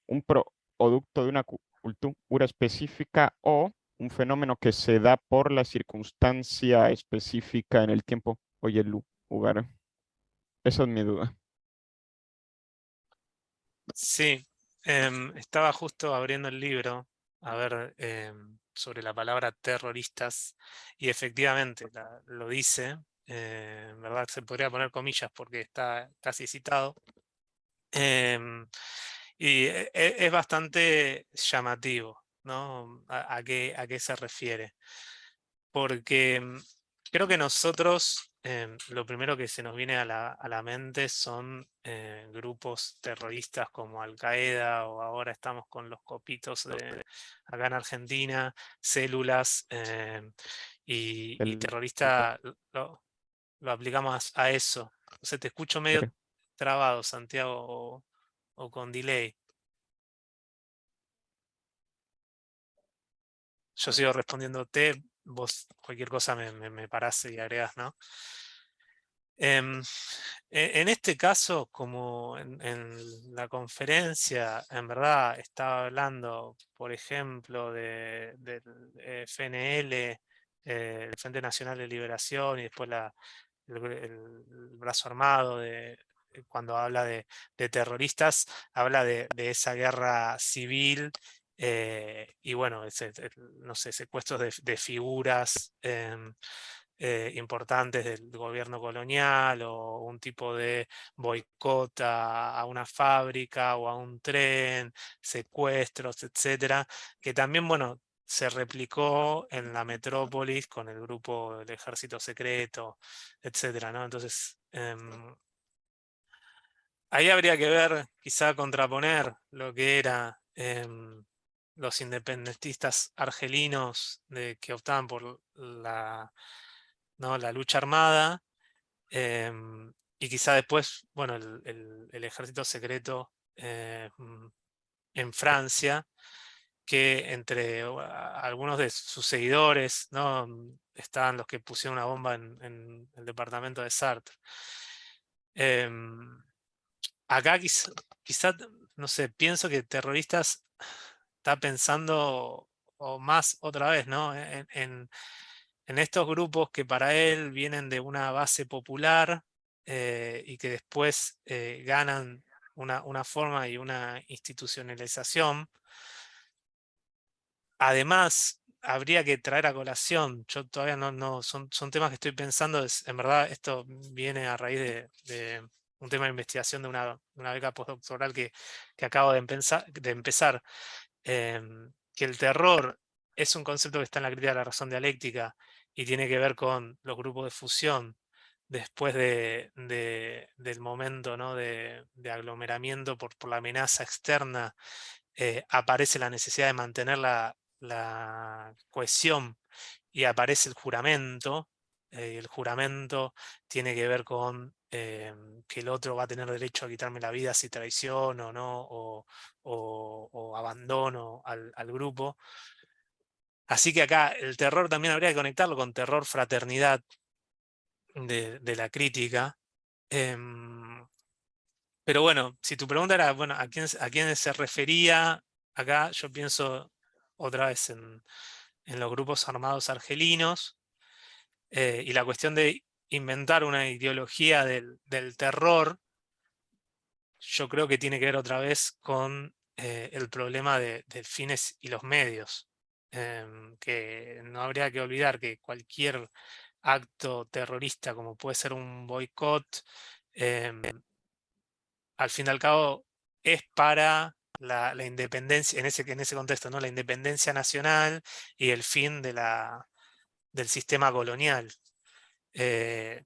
un producto de una cultura específica o un fenómeno que se da por la circunstancia específica en el tiempo o y el lugar. Esa es mi duda. Sí, estaba justo abriendo el libro a ver sobre la palabra terroristas y efectivamente lo dice, en verdad se podría poner comillas porque está casi citado. Y es bastante llamativo, ¿no? A qué se refiere. Porque creo que nosotros, lo primero que se nos viene a la mente son grupos terroristas como Al-Qaeda, o ahora estamos con los copitos acá en Argentina, células, y El, terrorista lo aplicamos a eso. O sea, te escucho medio trabado, Santiago, o con delay. Yo sigo respondiéndote, vos cualquier cosa me parás y agregás, ¿no? En este caso, como en la conferencia, en verdad estaba hablando, por ejemplo, del FNL, el Frente Nacional de Liberación, y después el brazo armado, cuando habla de terroristas, habla de esa guerra civil, y bueno, no sé, secuestros de figuras importantes del gobierno colonial, o un tipo de boicot a una fábrica o a un tren, secuestros, etcétera, que también, bueno, se replicó en la metrópolis con el grupo del ejército secreto, etcétera, ¿no? Entonces, ahí habría que ver, quizá contraponer lo que era los independentistas argelinos que optaban por ¿no? la lucha armada, y quizá después, bueno, el ejército secreto en Francia, que entre algunos de sus seguidores, ¿no? Estaban los que pusieron una bomba en el departamento de Sartre. Acá quizá, no sé, pienso que terroristas está pensando, o más otra vez, ¿no? En estos grupos que para él vienen de una base popular, y que después ganan una forma y una institucionalización. Además, habría que traer a colación, yo todavía son temas que estoy pensando, en verdad esto viene a raíz de un tema de investigación de una beca postdoctoral que acabo de empezar, que el terror es un concepto que está en la crítica de la razón dialéctica y tiene que ver con los grupos de fusión después del momento, ¿no? de aglomeramiento por la amenaza externa. Aparece la necesidad de mantener la cohesión y aparece el juramento. Y el juramento tiene que ver con que el otro va a tener derecho a quitarme la vida si traiciono, ¿no? o abandono al grupo. Así que acá el terror también habría que conectarlo con terror fraternidad de la crítica. Em, pero bueno, si tu pregunta era, bueno, a quién se refería, acá yo pienso otra vez en los grupos armados argelinos, y la cuestión de inventar una ideología del terror, yo creo que tiene que ver otra vez con el problema de fines y los medios. Que no habría que olvidar que cualquier acto terrorista, como puede ser un boicot, em, al fin y al cabo es para la independencia, en ese contexto, ¿no? La independencia nacional y el fin del sistema colonial. Eh,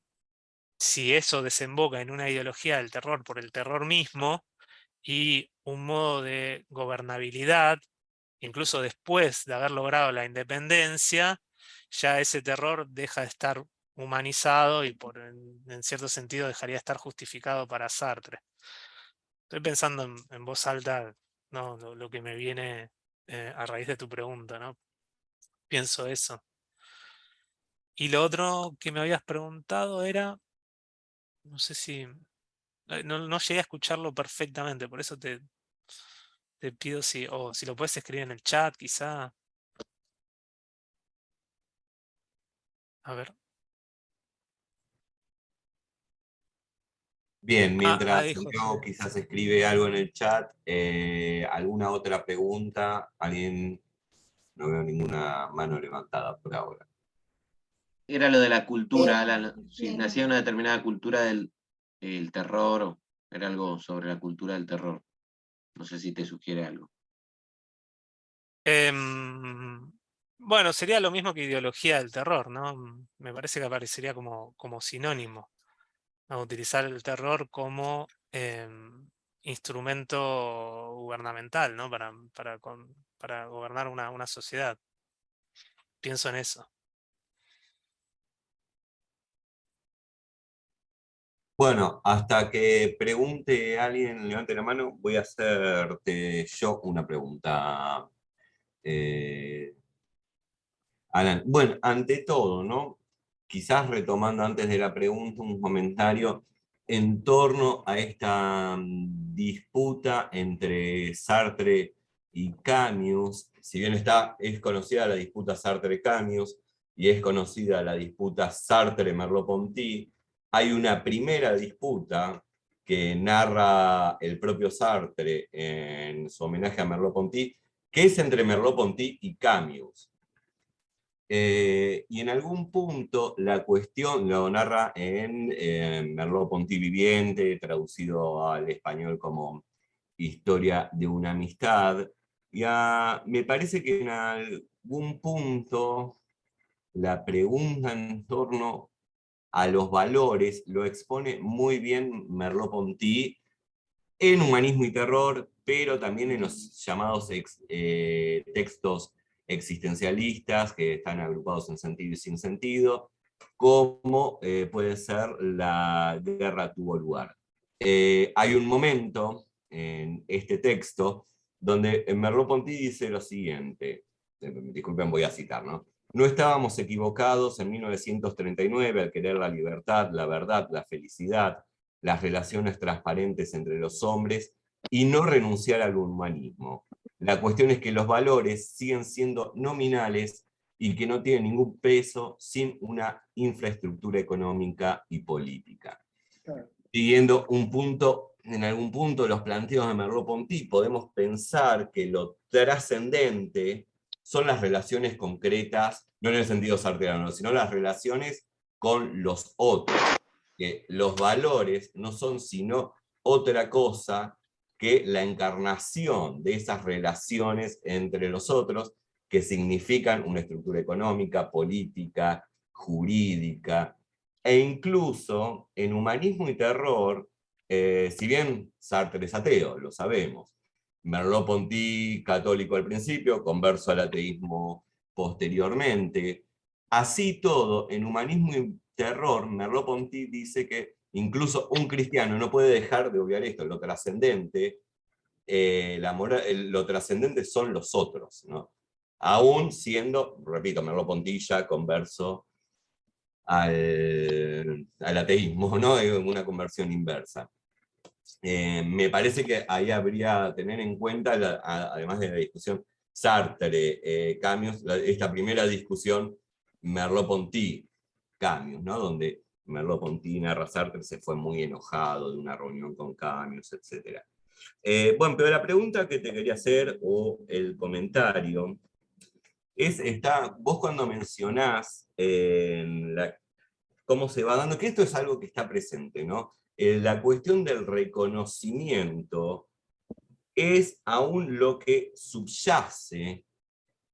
si eso desemboca en una ideología del terror por el terror mismo y un modo de gobernabilidad, incluso después de haber logrado la independencia, ya ese terror deja de estar humanizado y en cierto sentido dejaría de estar justificado para Sartre. Estoy pensando en voz alta, ¿no? Lo que me viene a raíz de tu pregunta, ¿no? Pienso eso. Y lo otro que me habías preguntado era, no sé si, no llegué a escucharlo perfectamente, por eso te pido si lo puedes escribir en el chat, quizá. A ver. Bien, mientras Ahí Leo José. quizás escribe algo en el chat, ¿alguna otra pregunta? ¿Alguien? No veo ninguna mano levantada por ahora. Era lo de la cultura, si nacía una determinada cultura del el terror, o era algo sobre la cultura del terror. No sé si te sugiere algo. Bueno, sería lo mismo que ideología del terror, ¿no? Me parece que aparecería como sinónimo, ¿no? Utilizar el terror como instrumento gubernamental, ¿no? Para gobernar una sociedad. Pienso en eso. Bueno, hasta que pregunte alguien, levante la mano, voy a hacerte yo una pregunta, Alan. Bueno, ante todo, ¿no? Quizás retomando antes de la pregunta un comentario en torno a esta disputa entre Sartre y Camus. Si bien es conocida la disputa Sartre-Camus y es conocida la disputa Sartre-Merleau-Ponty, hay una primera disputa que narra el propio Sartre en su homenaje a Merleau-Ponty, que es entre Merleau-Ponty y Camus. Y en algún punto la cuestión lo narra en Merleau-Ponty viviente, traducido al español como Historia de una amistad. Me parece que en algún punto la pregunta en torno a los valores lo expone muy bien Merleau-Ponty en Humanismo y Terror, pero también en los llamados textos existencialistas que están agrupados en sentido y sin sentido, como puede ser La guerra tuvo lugar. Hay un momento en este texto donde Merleau-Ponty dice lo siguiente, disculpen, voy a citar, ¿no? No estábamos equivocados en 1939 al querer la libertad, la verdad, la felicidad, las relaciones transparentes entre los hombres y no renunciar al humanismo. La cuestión es que los valores siguen siendo nominales y que no tienen ningún peso sin una infraestructura económica y política. Siguiendo en algún punto los planteos de Merleau-Ponty, podemos pensar que lo trascendente son las relaciones concretas, no en el sentido sartreano, sino las relaciones con los otros. Que los valores no son sino otra cosa que la encarnación de esas relaciones entre los otros, que significan una estructura económica, política, jurídica, e incluso en Humanismo y Terror, si bien Sartre es ateo, lo sabemos, Merleau-Ponty católico al principio, converso al ateísmo posteriormente, así todo, en Humanismo y Terror, Merleau-Ponty dice que incluso un cristiano no puede dejar de obviar esto, lo trascendente, lo trascendente son los otros, ¿no? Aún siendo, repito, Merleau-Ponty ya converso al ateísmo, ¿no? Una conversión inversa. Me parece que ahí habría que tener en cuenta, además de la discusión Sartre-Camus, esta primera discusión Merleau-Ponty-Camus, ¿no? Donde Merleau-Ponty narra Sartre se fue muy enojado de una reunión con Camus, etc. Bueno, pero la pregunta que te quería hacer, o el comentario, es, vos cuando mencionás cómo se va dando, que esto es algo que está presente, ¿no? La cuestión del reconocimiento es aún lo que subyace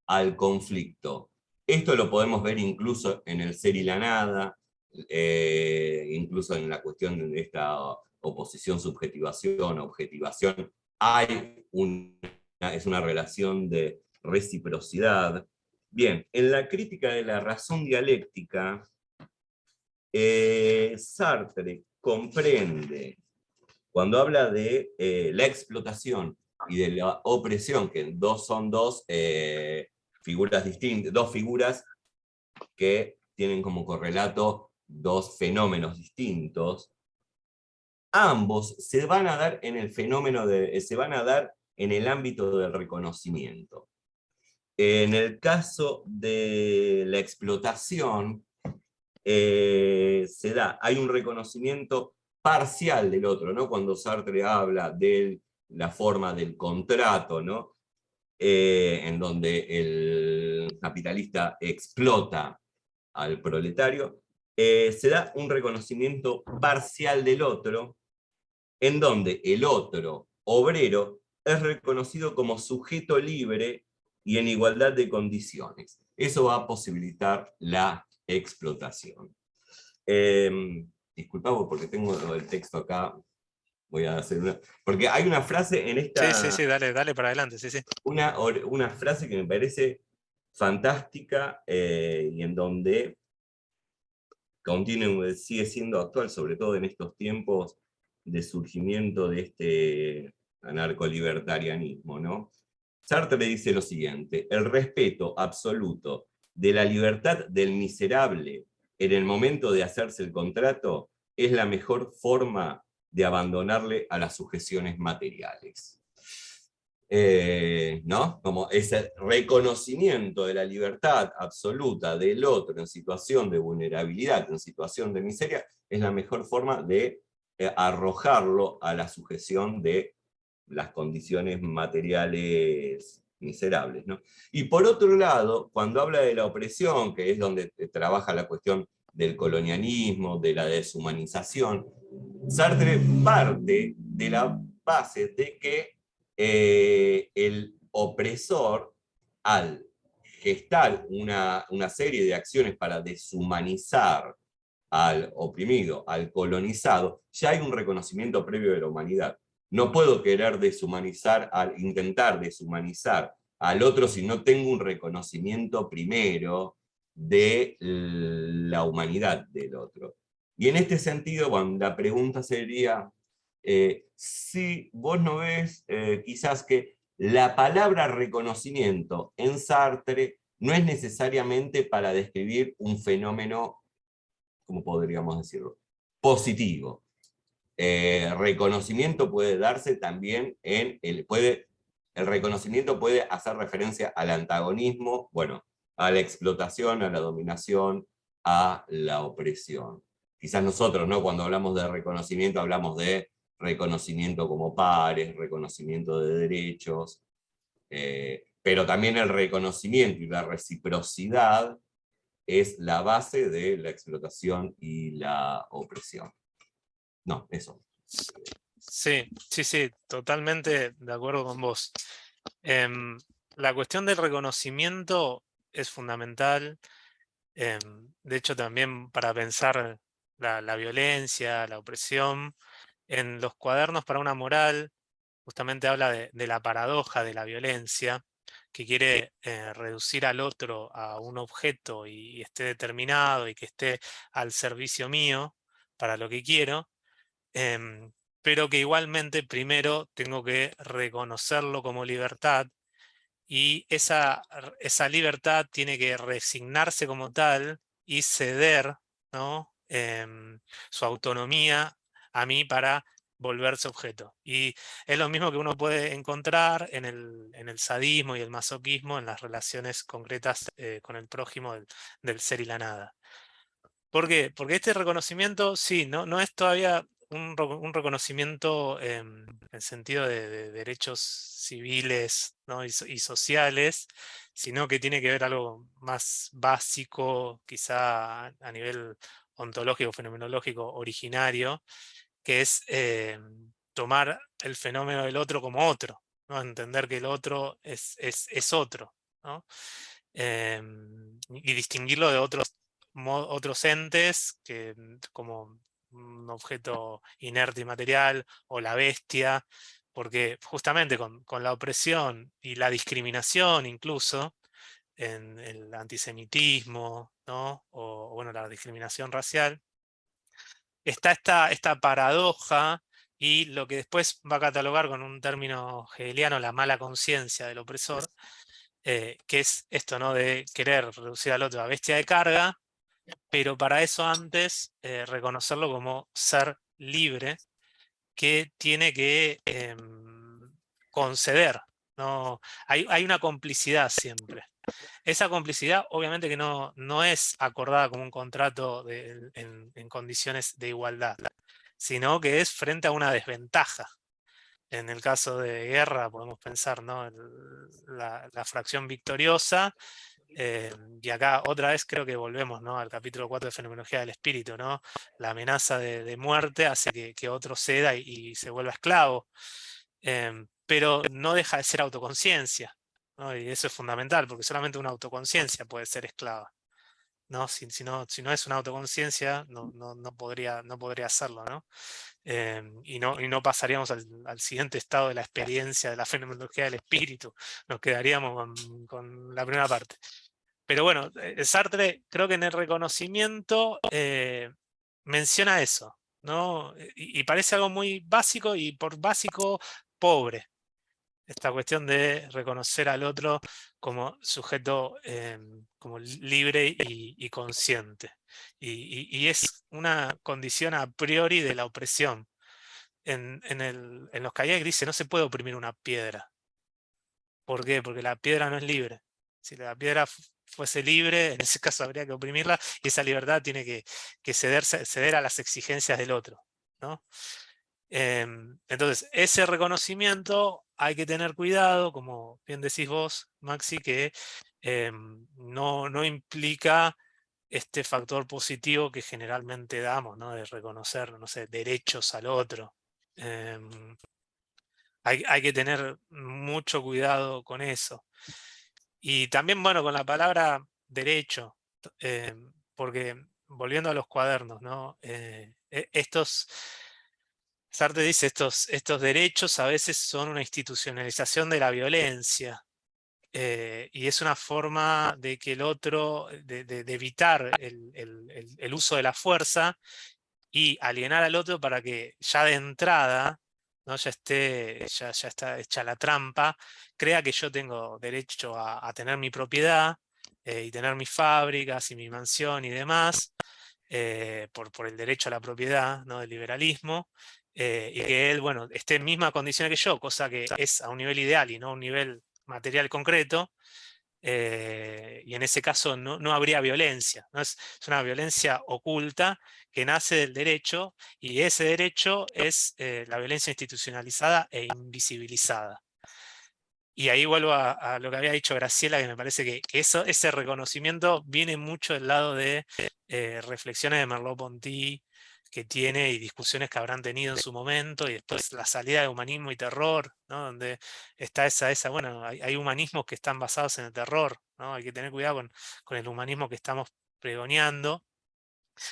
al conflicto. Esto lo podemos ver incluso en el ser y la nada, incluso en la cuestión de esta oposición, subjetivación, objetivación. Es una relación de reciprocidad. Bien, en la crítica de la razón dialéctica, Sartre comprende, cuando habla de la explotación y de la opresión, que son dos figuras distintas, dos figuras que tienen como correlato dos fenómenos distintos. Ambos se van a dar en el se van a dar en el ámbito del reconocimiento. En el caso de la explotación, hay un reconocimiento parcial del otro, ¿no? Cuando Sartre habla de la forma del contrato, ¿no? En donde el capitalista explota al proletario, se da un reconocimiento parcial del otro, en donde el otro, obrero, es reconocido como sujeto libre y en igualdad de condiciones. Eso va a posibilitar la explotación. Disculpad porque tengo el texto acá, voy a hacer una... Porque hay una frase en esta... Sí, dale para adelante, sí. Una frase que me parece fantástica y en donde sigue siendo actual, sobre todo en estos tiempos de surgimiento de este anarcolibertarianismo, ¿no? Sartre dice lo siguiente: el respeto absoluto de la libertad del miserable en el momento de hacerse el contrato es la mejor forma de abandonarle a las sujeciones materiales. ¿No? Como ese reconocimiento de la libertad absoluta del otro en situación de vulnerabilidad, en situación de miseria, es la mejor forma de arrojarlo a la sujeción de las condiciones materiales miserables, ¿no? Y por otro lado, cuando habla de la opresión, que es donde trabaja la cuestión del colonialismo, de la deshumanización, Sartre parte de la base de que el opresor, al gestar una serie de acciones para deshumanizar al oprimido, al colonizado, ya hay un reconocimiento previo de la humanidad. No puedo querer deshumanizar, intentar deshumanizar al otro si no tengo un reconocimiento primero de la humanidad del otro. Y en este sentido, bueno, la pregunta sería, si vos no ves quizás que la palabra reconocimiento en Sartre no es necesariamente para describir un fenómeno, ¿cómo podríamos decirlo?, positivo. Reconocimiento puede darse también en el reconocimiento puede hacer referencia al antagonismo, bueno, a la explotación, a la dominación, a la opresión. Quizás nosotros, ¿no?, cuando hablamos de reconocimiento, hablamos de reconocimiento como pares, reconocimiento de derechos, pero también el reconocimiento y la reciprocidad es la base de la explotación y la opresión. No, eso. Sí, totalmente de acuerdo con vos. La cuestión del reconocimiento es fundamental. De hecho, también para pensar la violencia, la opresión, en los cuadernos para una moral, justamente habla de la paradoja de la violencia, que quiere reducir al otro a un objeto y esté determinado y que esté al servicio mío para lo que quiero, pero que igualmente primero tengo que reconocerlo como libertad, y esa libertad tiene que resignarse como tal y ceder, ¿no?, su autonomía a mí para volverse objeto. Y es lo mismo que uno puede encontrar en el sadismo y el masoquismo, en las relaciones concretas con el prójimo del ser y la nada. ¿Por qué? Porque este reconocimiento, sí, no es todavía un reconocimiento en sentido de derechos civiles, ¿no?, y sociales, sino que tiene que ver algo más básico, quizá a nivel ontológico, fenomenológico, originario, que es tomar el fenómeno del otro como otro, ¿no? Entender que el otro es otro, ¿no? Y distinguirlo de otros entes que, como un objeto inerte y material, o la bestia, porque justamente con la opresión y la discriminación, incluso en el antisemitismo, ¿no?, o bueno, la discriminación racial, está esta paradoja, y lo que después va a catalogar con un término hegeliano, la mala conciencia del opresor, que es esto, ¿no?, de querer reducir al otro a bestia de carga, pero para eso antes reconocerlo como ser libre, que tiene que conceder. ¿No? Hay una complicidad siempre. Esa complicidad obviamente que no es acordada como un contrato en condiciones de igualdad, sino que es frente a una desventaja. En el caso de guerra podemos pensar, ¿no? La fracción victoriosa, y acá otra vez creo que volvemos, ¿no? Al capítulo 4 de Fenomenología del Espíritu, ¿no? La amenaza de muerte hace que otro ceda y se vuelva esclavo, pero no deja de ser autoconciencia, ¿no? Y eso es fundamental, porque solamente una autoconciencia puede ser esclava, ¿no? Si no es una autoconciencia, no podría hacerlo, ¿no? Y no pasaríamos al siguiente estado de la experiencia de la fenomenología del espíritu, nos quedaríamos con la primera parte. Pero bueno, Sartre creo que en el reconocimiento menciona eso, ¿no? Y parece algo muy básico y por básico pobre. Esta cuestión de reconocer al otro como sujeto como libre y consciente. Y es una condición a priori de la opresión. En los Kayak dice, no se puede oprimir una piedra. ¿Por qué? Porque la piedra no es libre. Si la piedra fuese libre, en ese caso habría que oprimirla, y esa libertad tiene que ceder a las exigencias del otro, ¿no? Entonces, ese reconocimiento hay que tener cuidado, como bien decís vos, Maxi, que no implica este factor positivo que generalmente damos, ¿no? De reconocer, no sé, derechos al otro. Hay que tener mucho cuidado con eso. Y también, bueno, con la palabra derecho, porque volviendo a los cuadernos, ¿no? Sartre dice, estos derechos a veces son una institucionalización de la violencia, y es una forma de que el otro, de evitar el uso de la fuerza y alienar al otro para que ya de entrada, ¿no? ya está hecha la trampa, crea que yo tengo derecho a tener mi propiedad, y tener mis fábricas y mi mansión y demás, por el derecho a la propiedad, ¿no? Del liberalismo, y que él, bueno, esté en misma condición que yo, cosa que es a un nivel ideal y no a un nivel material concreto. Y en ese caso no habría violencia, ¿no? Es una violencia oculta que nace del derecho, y ese derecho es la violencia institucionalizada e invisibilizada. Y ahí vuelvo a lo que había dicho Graciela, que me parece que ese reconocimiento viene mucho del lado de reflexiones de Merleau-Ponty que tiene, y discusiones que habrán tenido en su momento, y después la salida de humanismo y terror, ¿no? Donde está bueno, hay humanismos que están basados en el terror, ¿no? Hay que tener cuidado con el humanismo que estamos pregoneando,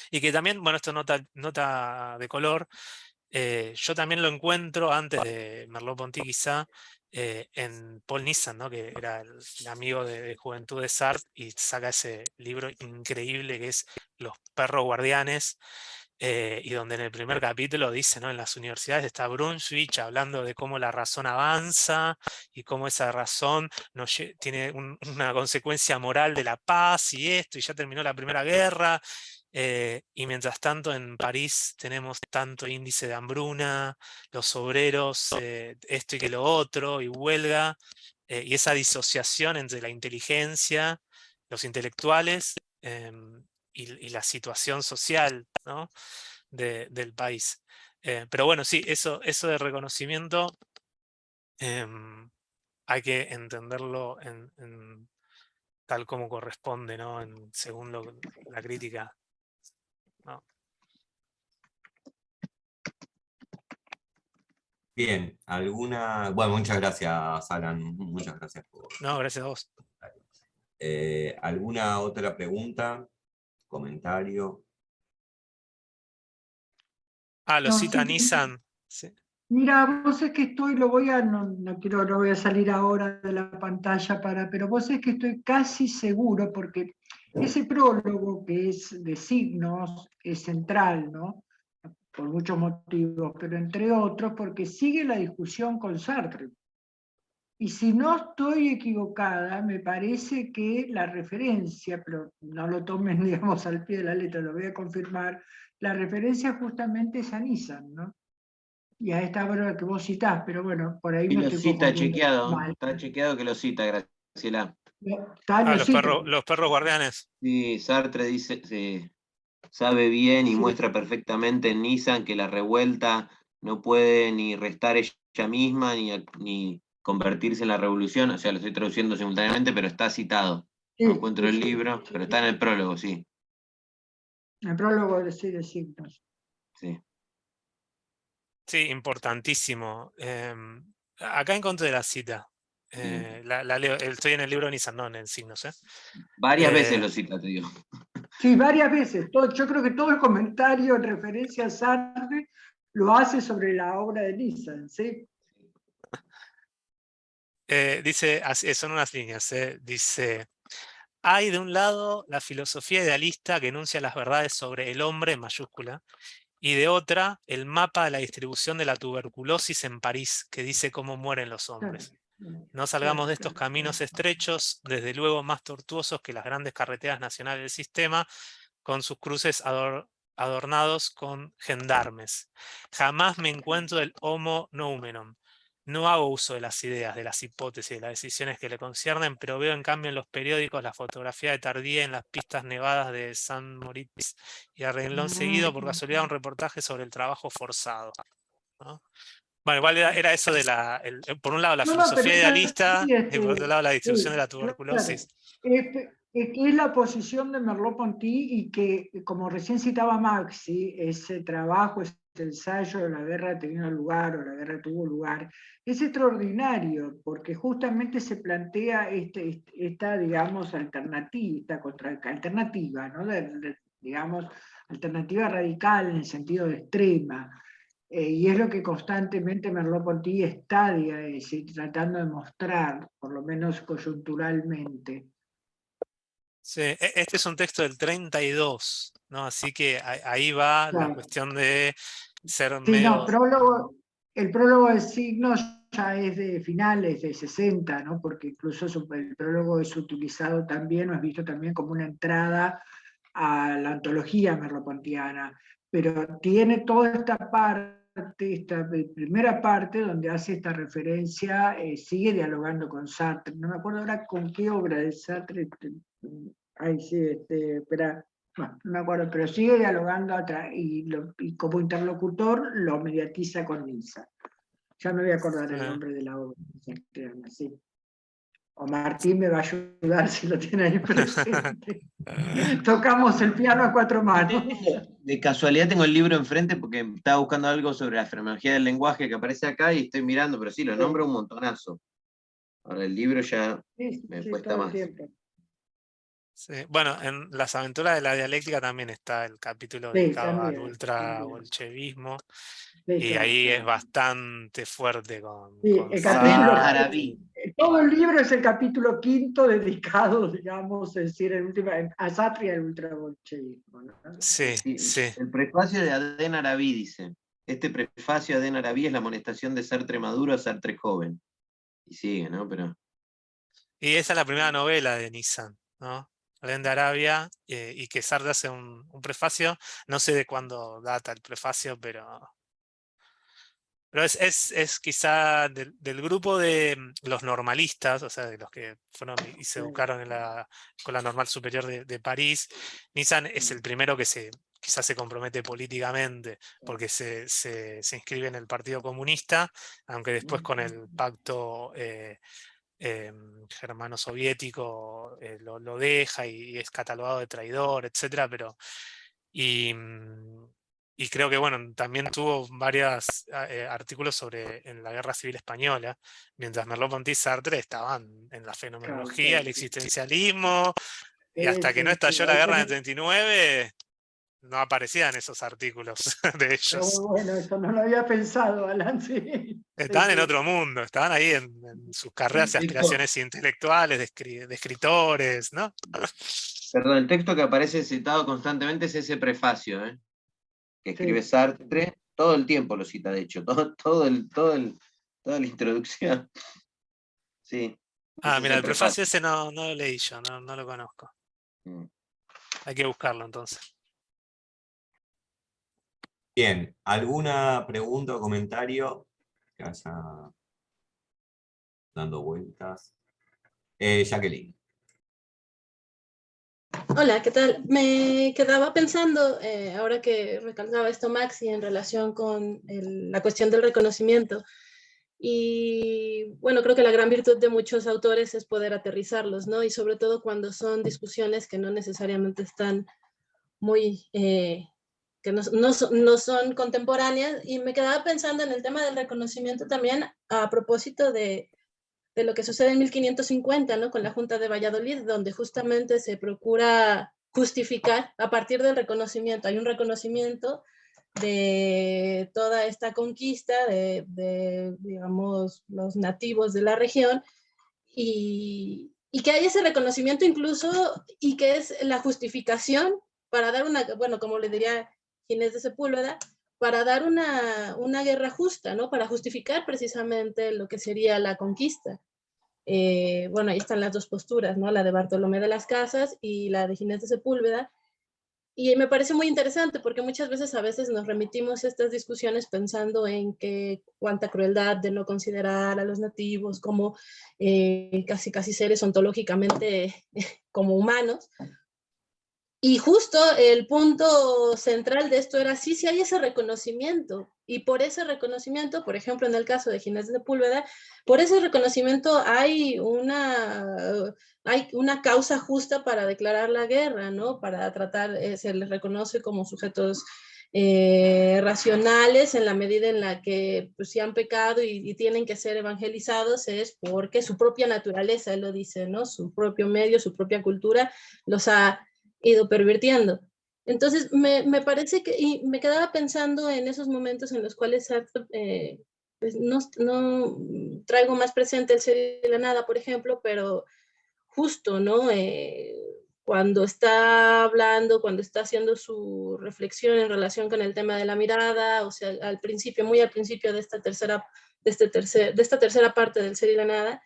y que también, bueno, esto nota de color, yo también lo encuentro antes de Merleau-Ponty quizá, en Paul Nissan, ¿no? Que era el amigo de juventud de Sartre, y saca ese libro increíble que es Los perros guardianes, y donde en el primer capítulo dice, ¿no? En las universidades está Brunswick hablando de cómo la razón avanza y cómo esa razón tiene una consecuencia moral de la paz y esto, y ya terminó la Primera Guerra. Y mientras tanto en París tenemos tanto índice de hambruna, los obreros, esto y que lo otro, y huelga, y esa disociación entre la inteligencia, los intelectuales, y la situación social, ¿no? Del país. Pero bueno, sí, eso de reconocimiento hay que entenderlo tal como corresponde, ¿no? Según la crítica, ¿no? Bien, bueno, muchas gracias, Alan, muchas gracias por... No, gracias a vos. ¿Alguna otra pregunta? ¿Comentario? Lo No, cita sí, Nissan. Sí. mira, vos es que estoy, no voy a salir ahora de la pantalla pero vos es que estoy casi seguro, porque ese prólogo que es de signos es central, ¿no? Por muchos motivos, pero entre otros porque sigue la discusión con Sartre. Y si no estoy equivocada, me parece que la referencia, pero no lo tomen, digamos, al pie de la letra, lo voy a confirmar, la referencia justamente es a Nissan, ¿no? Y a esta obra que vos citás, pero bueno, por ahí Y me lo estoy cita confundiendo chequeado, mal. está chequeado que lo cita, Graciela. Lo Los cita. los perros guardianes. Sí, Sartre dice, sabe bien y Sí. muestra perfectamente en Nissan que la revuelta no puede ni restar ella misma ni convertirse en la revolución. O sea, lo estoy traduciendo simultáneamente, pero está citado. Sí, No encuentro el sí, libro, sí, pero está en el prólogo, sí. el prólogo de signos. Sí. Sí, importantísimo. Acá encontré la cita. La leo, estoy en el libro de Nissan, no en el Signos. Varias veces Eh, lo cita, te digo. Sí, varias veces. Yo creo que todo el comentario en referencia a Sartre lo hace sobre la obra de Nissan, ¿sí? dice, son unas líneas, dice, hay de un lado la filosofía idealista que enuncia las verdades sobre el hombre en mayúscula, y de otra, el mapa de la distribución de la tuberculosis en París, que dice cómo mueren los hombres. No salgamos de estos caminos estrechos, desde luego más tortuosos que las grandes carreteras nacionales del sistema, con sus cruces adornados con gendarmes. Jamás me encuentro el homo noumenon. No hago uso de las ideas, de las hipótesis, de las decisiones que le conciernen, pero veo en cambio en los periódicos la fotografía de Tardieu en las pistas nevadas de San Moritz y a renglón seguido, por casualidad, un reportaje sobre el trabajo forzado, ¿no? Bueno, igual era eso de por un lado la No, pero filosofía idealista sí, y por otro lado la distribución de sí, la claro. tuberculosis. Es que es la posición de Merleau-Ponty y que, como recién citaba Maxi, ese trabajo, ese ensayo de la guerra ha tenido lugar, o la guerra tuvo lugar, es extraordinario, porque justamente se plantea esta digamos, alternativa, ¿no? Digamos, alternativa radical en el sentido de extrema. Y es lo que constantemente Merleau-Ponty está tratando de mostrar, por lo menos coyunturalmente. Sí, este es un texto del 32, ¿no? Así que ahí va la Claro. cuestión de ser Sí, no, medio... el prólogo de signos ya es de finales de 60, ¿no? Porque incluso el prólogo es utilizado también, o es visto también como una entrada a la antología merleau-pontiana, pero tiene toda esta parte, esta primera parte donde hace esta referencia, sigue dialogando con Sartre. No me acuerdo ahora con qué obra de Sartre. Ay, sí, espera. Bueno, no me acuerdo, pero sigue dialogando y como interlocutor lo mediatiza con Nisa. Ya me voy a acordar el nombre de la obra. Sí. O Martín me va a ayudar si lo tiene ahí presente. Tocamos el piano a cuatro manos. De casualidad tengo el libro enfrente porque estaba buscando algo sobre la fenomenología del lenguaje que aparece acá y estoy mirando, pero sí, lo nombro un montonazo. Ahora el libro ya me cuesta todo el más. tiempo. Sí. Bueno, en Las aventuras de la dialéctica también está el capítulo Sí, dedicado al también. ultrabolchevismo, Sí, y ahí es bastante fuerte sí, con el capítulo, Sartre. todo el libro es el capítulo 5 dedicado, digamos, es decir, a Sartre y al ultrabolchevismo, ¿no? Sí, Sí, sí. el prefacio de Adén Arabí dice: este prefacio de Adén Arabí es la amonestación de Sartre maduro a Sartre joven. Y sigue, ¿no? Pero Y esa es la primera novela de Nissan, ¿no? Adén de Arabia, y que Sartre hace un prefacio, no sé de cuándo data el prefacio, pero es quizá del grupo de los normalistas, o sea, de los que fueron y se educaron en la Escuela Normal Superior de París. Nissan es el primero que quizás se compromete políticamente, porque se inscribe en el Partido Comunista, aunque después con el pacto germano-soviético lo deja y es catalogado de traidor, etc. Y creo que bueno, también tuvo varios artículos en la Guerra Civil Española, mientras Merleau-Ponty y Sartre estaban en la fenomenología, el existencialismo, y hasta que no estalló la guerra en el 39, no aparecían esos artículos de ellos. Bueno, eso no lo había pensado, Alan, sí. Estaban en otro mundo, estaban ahí en sus carreras y el texto, aspiraciones intelectuales de escritores, ¿no? perdón, el texto que aparece citado constantemente es ese prefacio, que escribe Sí. Sartre, todo el tiempo lo cita, de hecho, toda la introducción. Sí. Ah, ese mira, es el prefacio ese no lo leí yo, no lo conozco. Mm. Hay que buscarlo entonces. Bien, ¿alguna pregunta o comentario que haya dando vueltas? Jacqueline. Hola, ¿qué tal? Me quedaba pensando, ahora que recalcaba esto Maxi en relación con la cuestión del reconocimiento. Y bueno, creo que la gran virtud de muchos autores es poder aterrizarlos, ¿no? Y sobre todo cuando son discusiones que no necesariamente están muy, que no son contemporáneas. Y me quedaba pensando en el tema del reconocimiento también a propósito de lo que sucede en 1550, ¿no? Con la Junta de Valladolid, donde justamente se procura justificar a partir del reconocimiento. Hay un reconocimiento de toda esta conquista de digamos, los nativos de la región, y que hay ese reconocimiento incluso, y que es la justificación para dar una, bueno, como le diría Ginés de Sepúlveda, para dar una guerra justa, ¿no? Para justificar precisamente lo que sería la conquista. Bueno, ahí están las dos posturas, ¿no? La de Bartolomé de las Casas y la de Ginés de Sepúlveda. Y me parece muy interesante porque muchas veces a veces nos remitimos a estas discusiones pensando en que cuánta crueldad de no considerar a los nativos como casi seres ontológicamente como humanos. Y justo el punto central de esto era sí hay ese reconocimiento, y por ese reconocimiento, por ejemplo, en el caso de Ginés de Sepúlveda, por ese reconocimiento hay una causa justa para declarar la guerra, ¿no? Para tratar, se les reconoce como sujetos racionales en la medida en la que pues, si han pecado y tienen que ser evangelizados es porque su propia naturaleza, él lo dice, ¿no? Su propio medio, su propia cultura los ha ido pervirtiendo. Entonces, me parece que, y me quedaba pensando en esos momentos en los cuales pues no traigo más presente el ser de la nada, por ejemplo, pero justo, ¿no? Cuando está hablando, cuando está haciendo su reflexión en relación con el tema de la mirada, o sea, al principio, muy al principio de esta tercera parte del ser y la nada,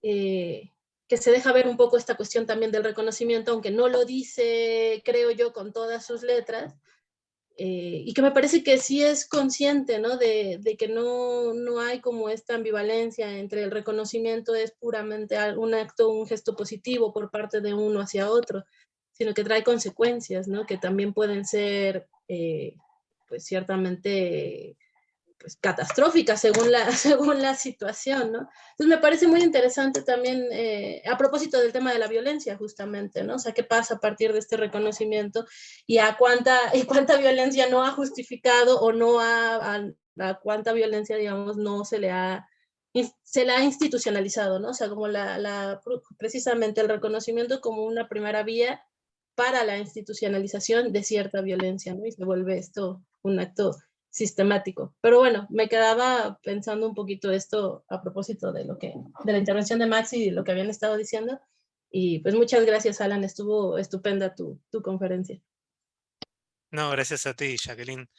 que se deja ver un poco esta cuestión también del reconocimiento, aunque no lo dice, creo yo, con todas sus letras, y que me parece que sí es consciente, ¿no? De que no hay como esta ambivalencia entre el reconocimiento es puramente un acto, un gesto positivo por parte de uno hacia otro, sino que trae consecuencias, ¿no? Que también pueden ser, pues ciertamente, pues, catastrófica según la situación, ¿no? Entonces me parece muy interesante también, a propósito del tema de la violencia, justamente, ¿no? O sea, ¿qué pasa a partir de este reconocimiento y cuánta violencia no ha justificado o a cuánta violencia, digamos, no se la ha institucionalizado, ¿no? O sea, como precisamente el reconocimiento como una primera vía para la institucionalización de cierta violencia, ¿no? Y se vuelve esto un acto sistemático. Pero bueno, me quedaba pensando un poquito esto a propósito de la intervención de Maxi y lo que habían estado diciendo. Y pues muchas gracias, Alan, estuvo estupenda tu conferencia. No, gracias a ti, Jacqueline.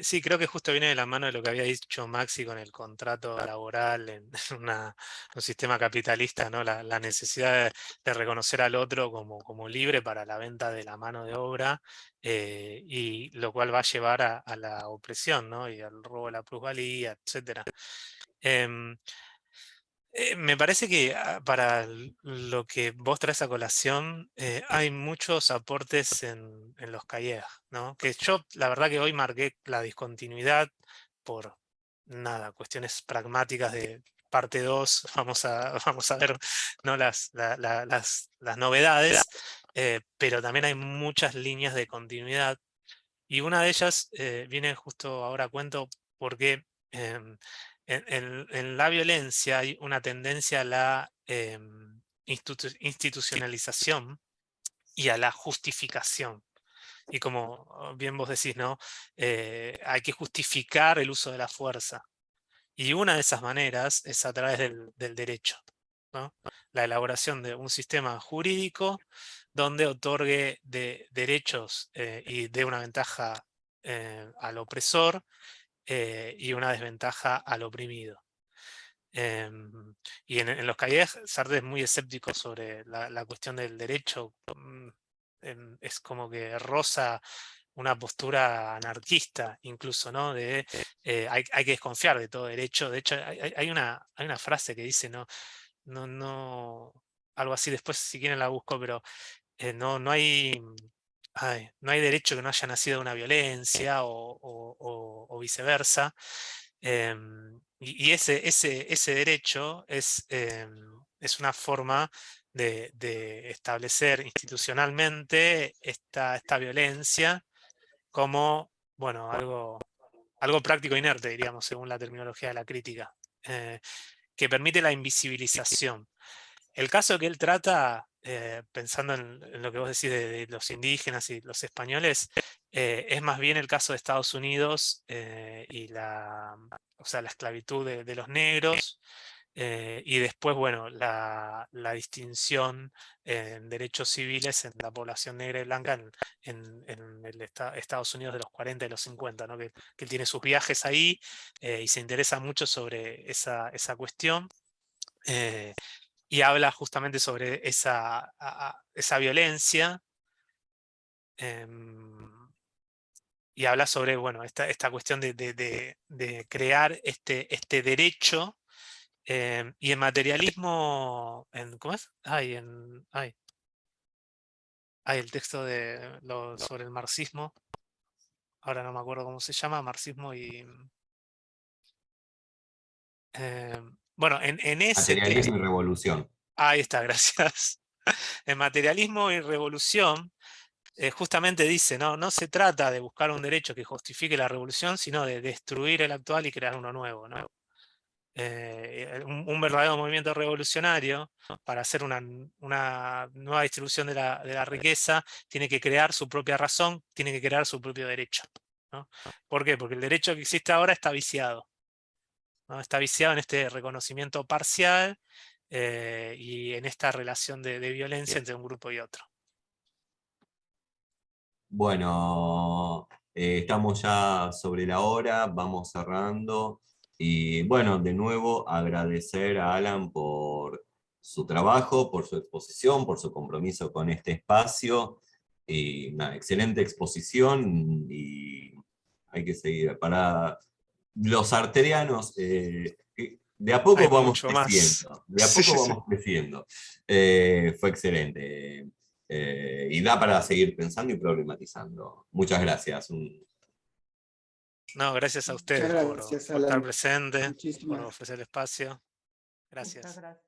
Sí, creo que justo viene de la mano de lo que había dicho Maxi con el contrato laboral en un sistema capitalista, ¿no? La necesidad de reconocer al otro como libre para la venta de la mano de obra, y lo cual va a llevar a la opresión, ¿no? Y al robo de la plusvalía, etc. Me parece que para lo que vos traes a colación, hay muchos aportes en los Callejas, ¿no? Que yo, la verdad que hoy marqué la discontinuidad por, nada, cuestiones pragmáticas de parte 2, vamos a ver, ¿no? las novedades, pero también hay muchas líneas de continuidad, y una de ellas viene justo ahora a cuento porque em, en la violencia hay una tendencia a la institucionalización y a la justificación. Y como bien vos decís, ¿no? Hay que justificar el uso de la fuerza. Y una de esas maneras es a través del derecho, ¿no? La elaboración de un sistema jurídico donde otorgue derechos y dé una ventaja al opresor y una desventaja al oprimido. Y en los Cahiers, Sartre es muy escéptico sobre la cuestión del derecho. Es como que roza una postura anarquista, incluso, ¿no? Hay que desconfiar de todo derecho. De hecho, hay una frase que dice, no, algo así, después si quieren la busco, pero no hay derecho que no haya nacido de una violencia o viceversa. Y ese derecho es una forma de establecer institucionalmente esta violencia como, bueno, algo práctico e inerte, diríamos, según la terminología de la crítica, que permite la invisibilización. El caso que él trata, pensando en lo que vos decís de los indígenas y los españoles, es más bien el caso de Estados Unidos y la esclavitud de los negros, y después, bueno, la distinción en derechos civiles en la población negra y blanca en el Estados Unidos de los 40 y los 50, ¿no? Que él tiene sus viajes ahí y se interesa mucho sobre esa cuestión. Y habla justamente sobre esa violencia, y habla sobre, bueno, esta cuestión de crear este derecho, y el materialismo, ¿cómo es? El texto sobre el marxismo, ahora no me acuerdo cómo se llama, marxismo y... bueno, en ese Materialismo texto... y revolución. Ahí está, gracias. En Materialismo y Revolución, justamente dice, no se trata de buscar un derecho que justifique la revolución, sino de destruir el actual y crear uno nuevo, ¿no? Un verdadero movimiento revolucionario, para hacer una nueva distribución de la riqueza, tiene que crear su propia razón, tiene que crear su propio derecho, ¿no? ¿Por qué? Porque el derecho que existe ahora está viciado, ¿no? Está viciado en este reconocimiento parcial, y en esta relación de violencia entre un grupo y otro. Bueno, estamos ya sobre la hora, vamos cerrando. Y bueno, de nuevo agradecer a Alan por su trabajo, por su exposición, por su compromiso con este espacio. Y una excelente exposición y hay que seguir. Para los arterianos, de a poco Hay vamos mucho más. creciendo. De a Sí, poco sí. vamos creciendo. Fue excelente. Y da para seguir pensando y problematizando. Muchas gracias. No, gracias a ustedes Muchas por gracias, estar Alan. presentes, por Muchísimas ofrecer el espacio. Muchas Gracias. gracias.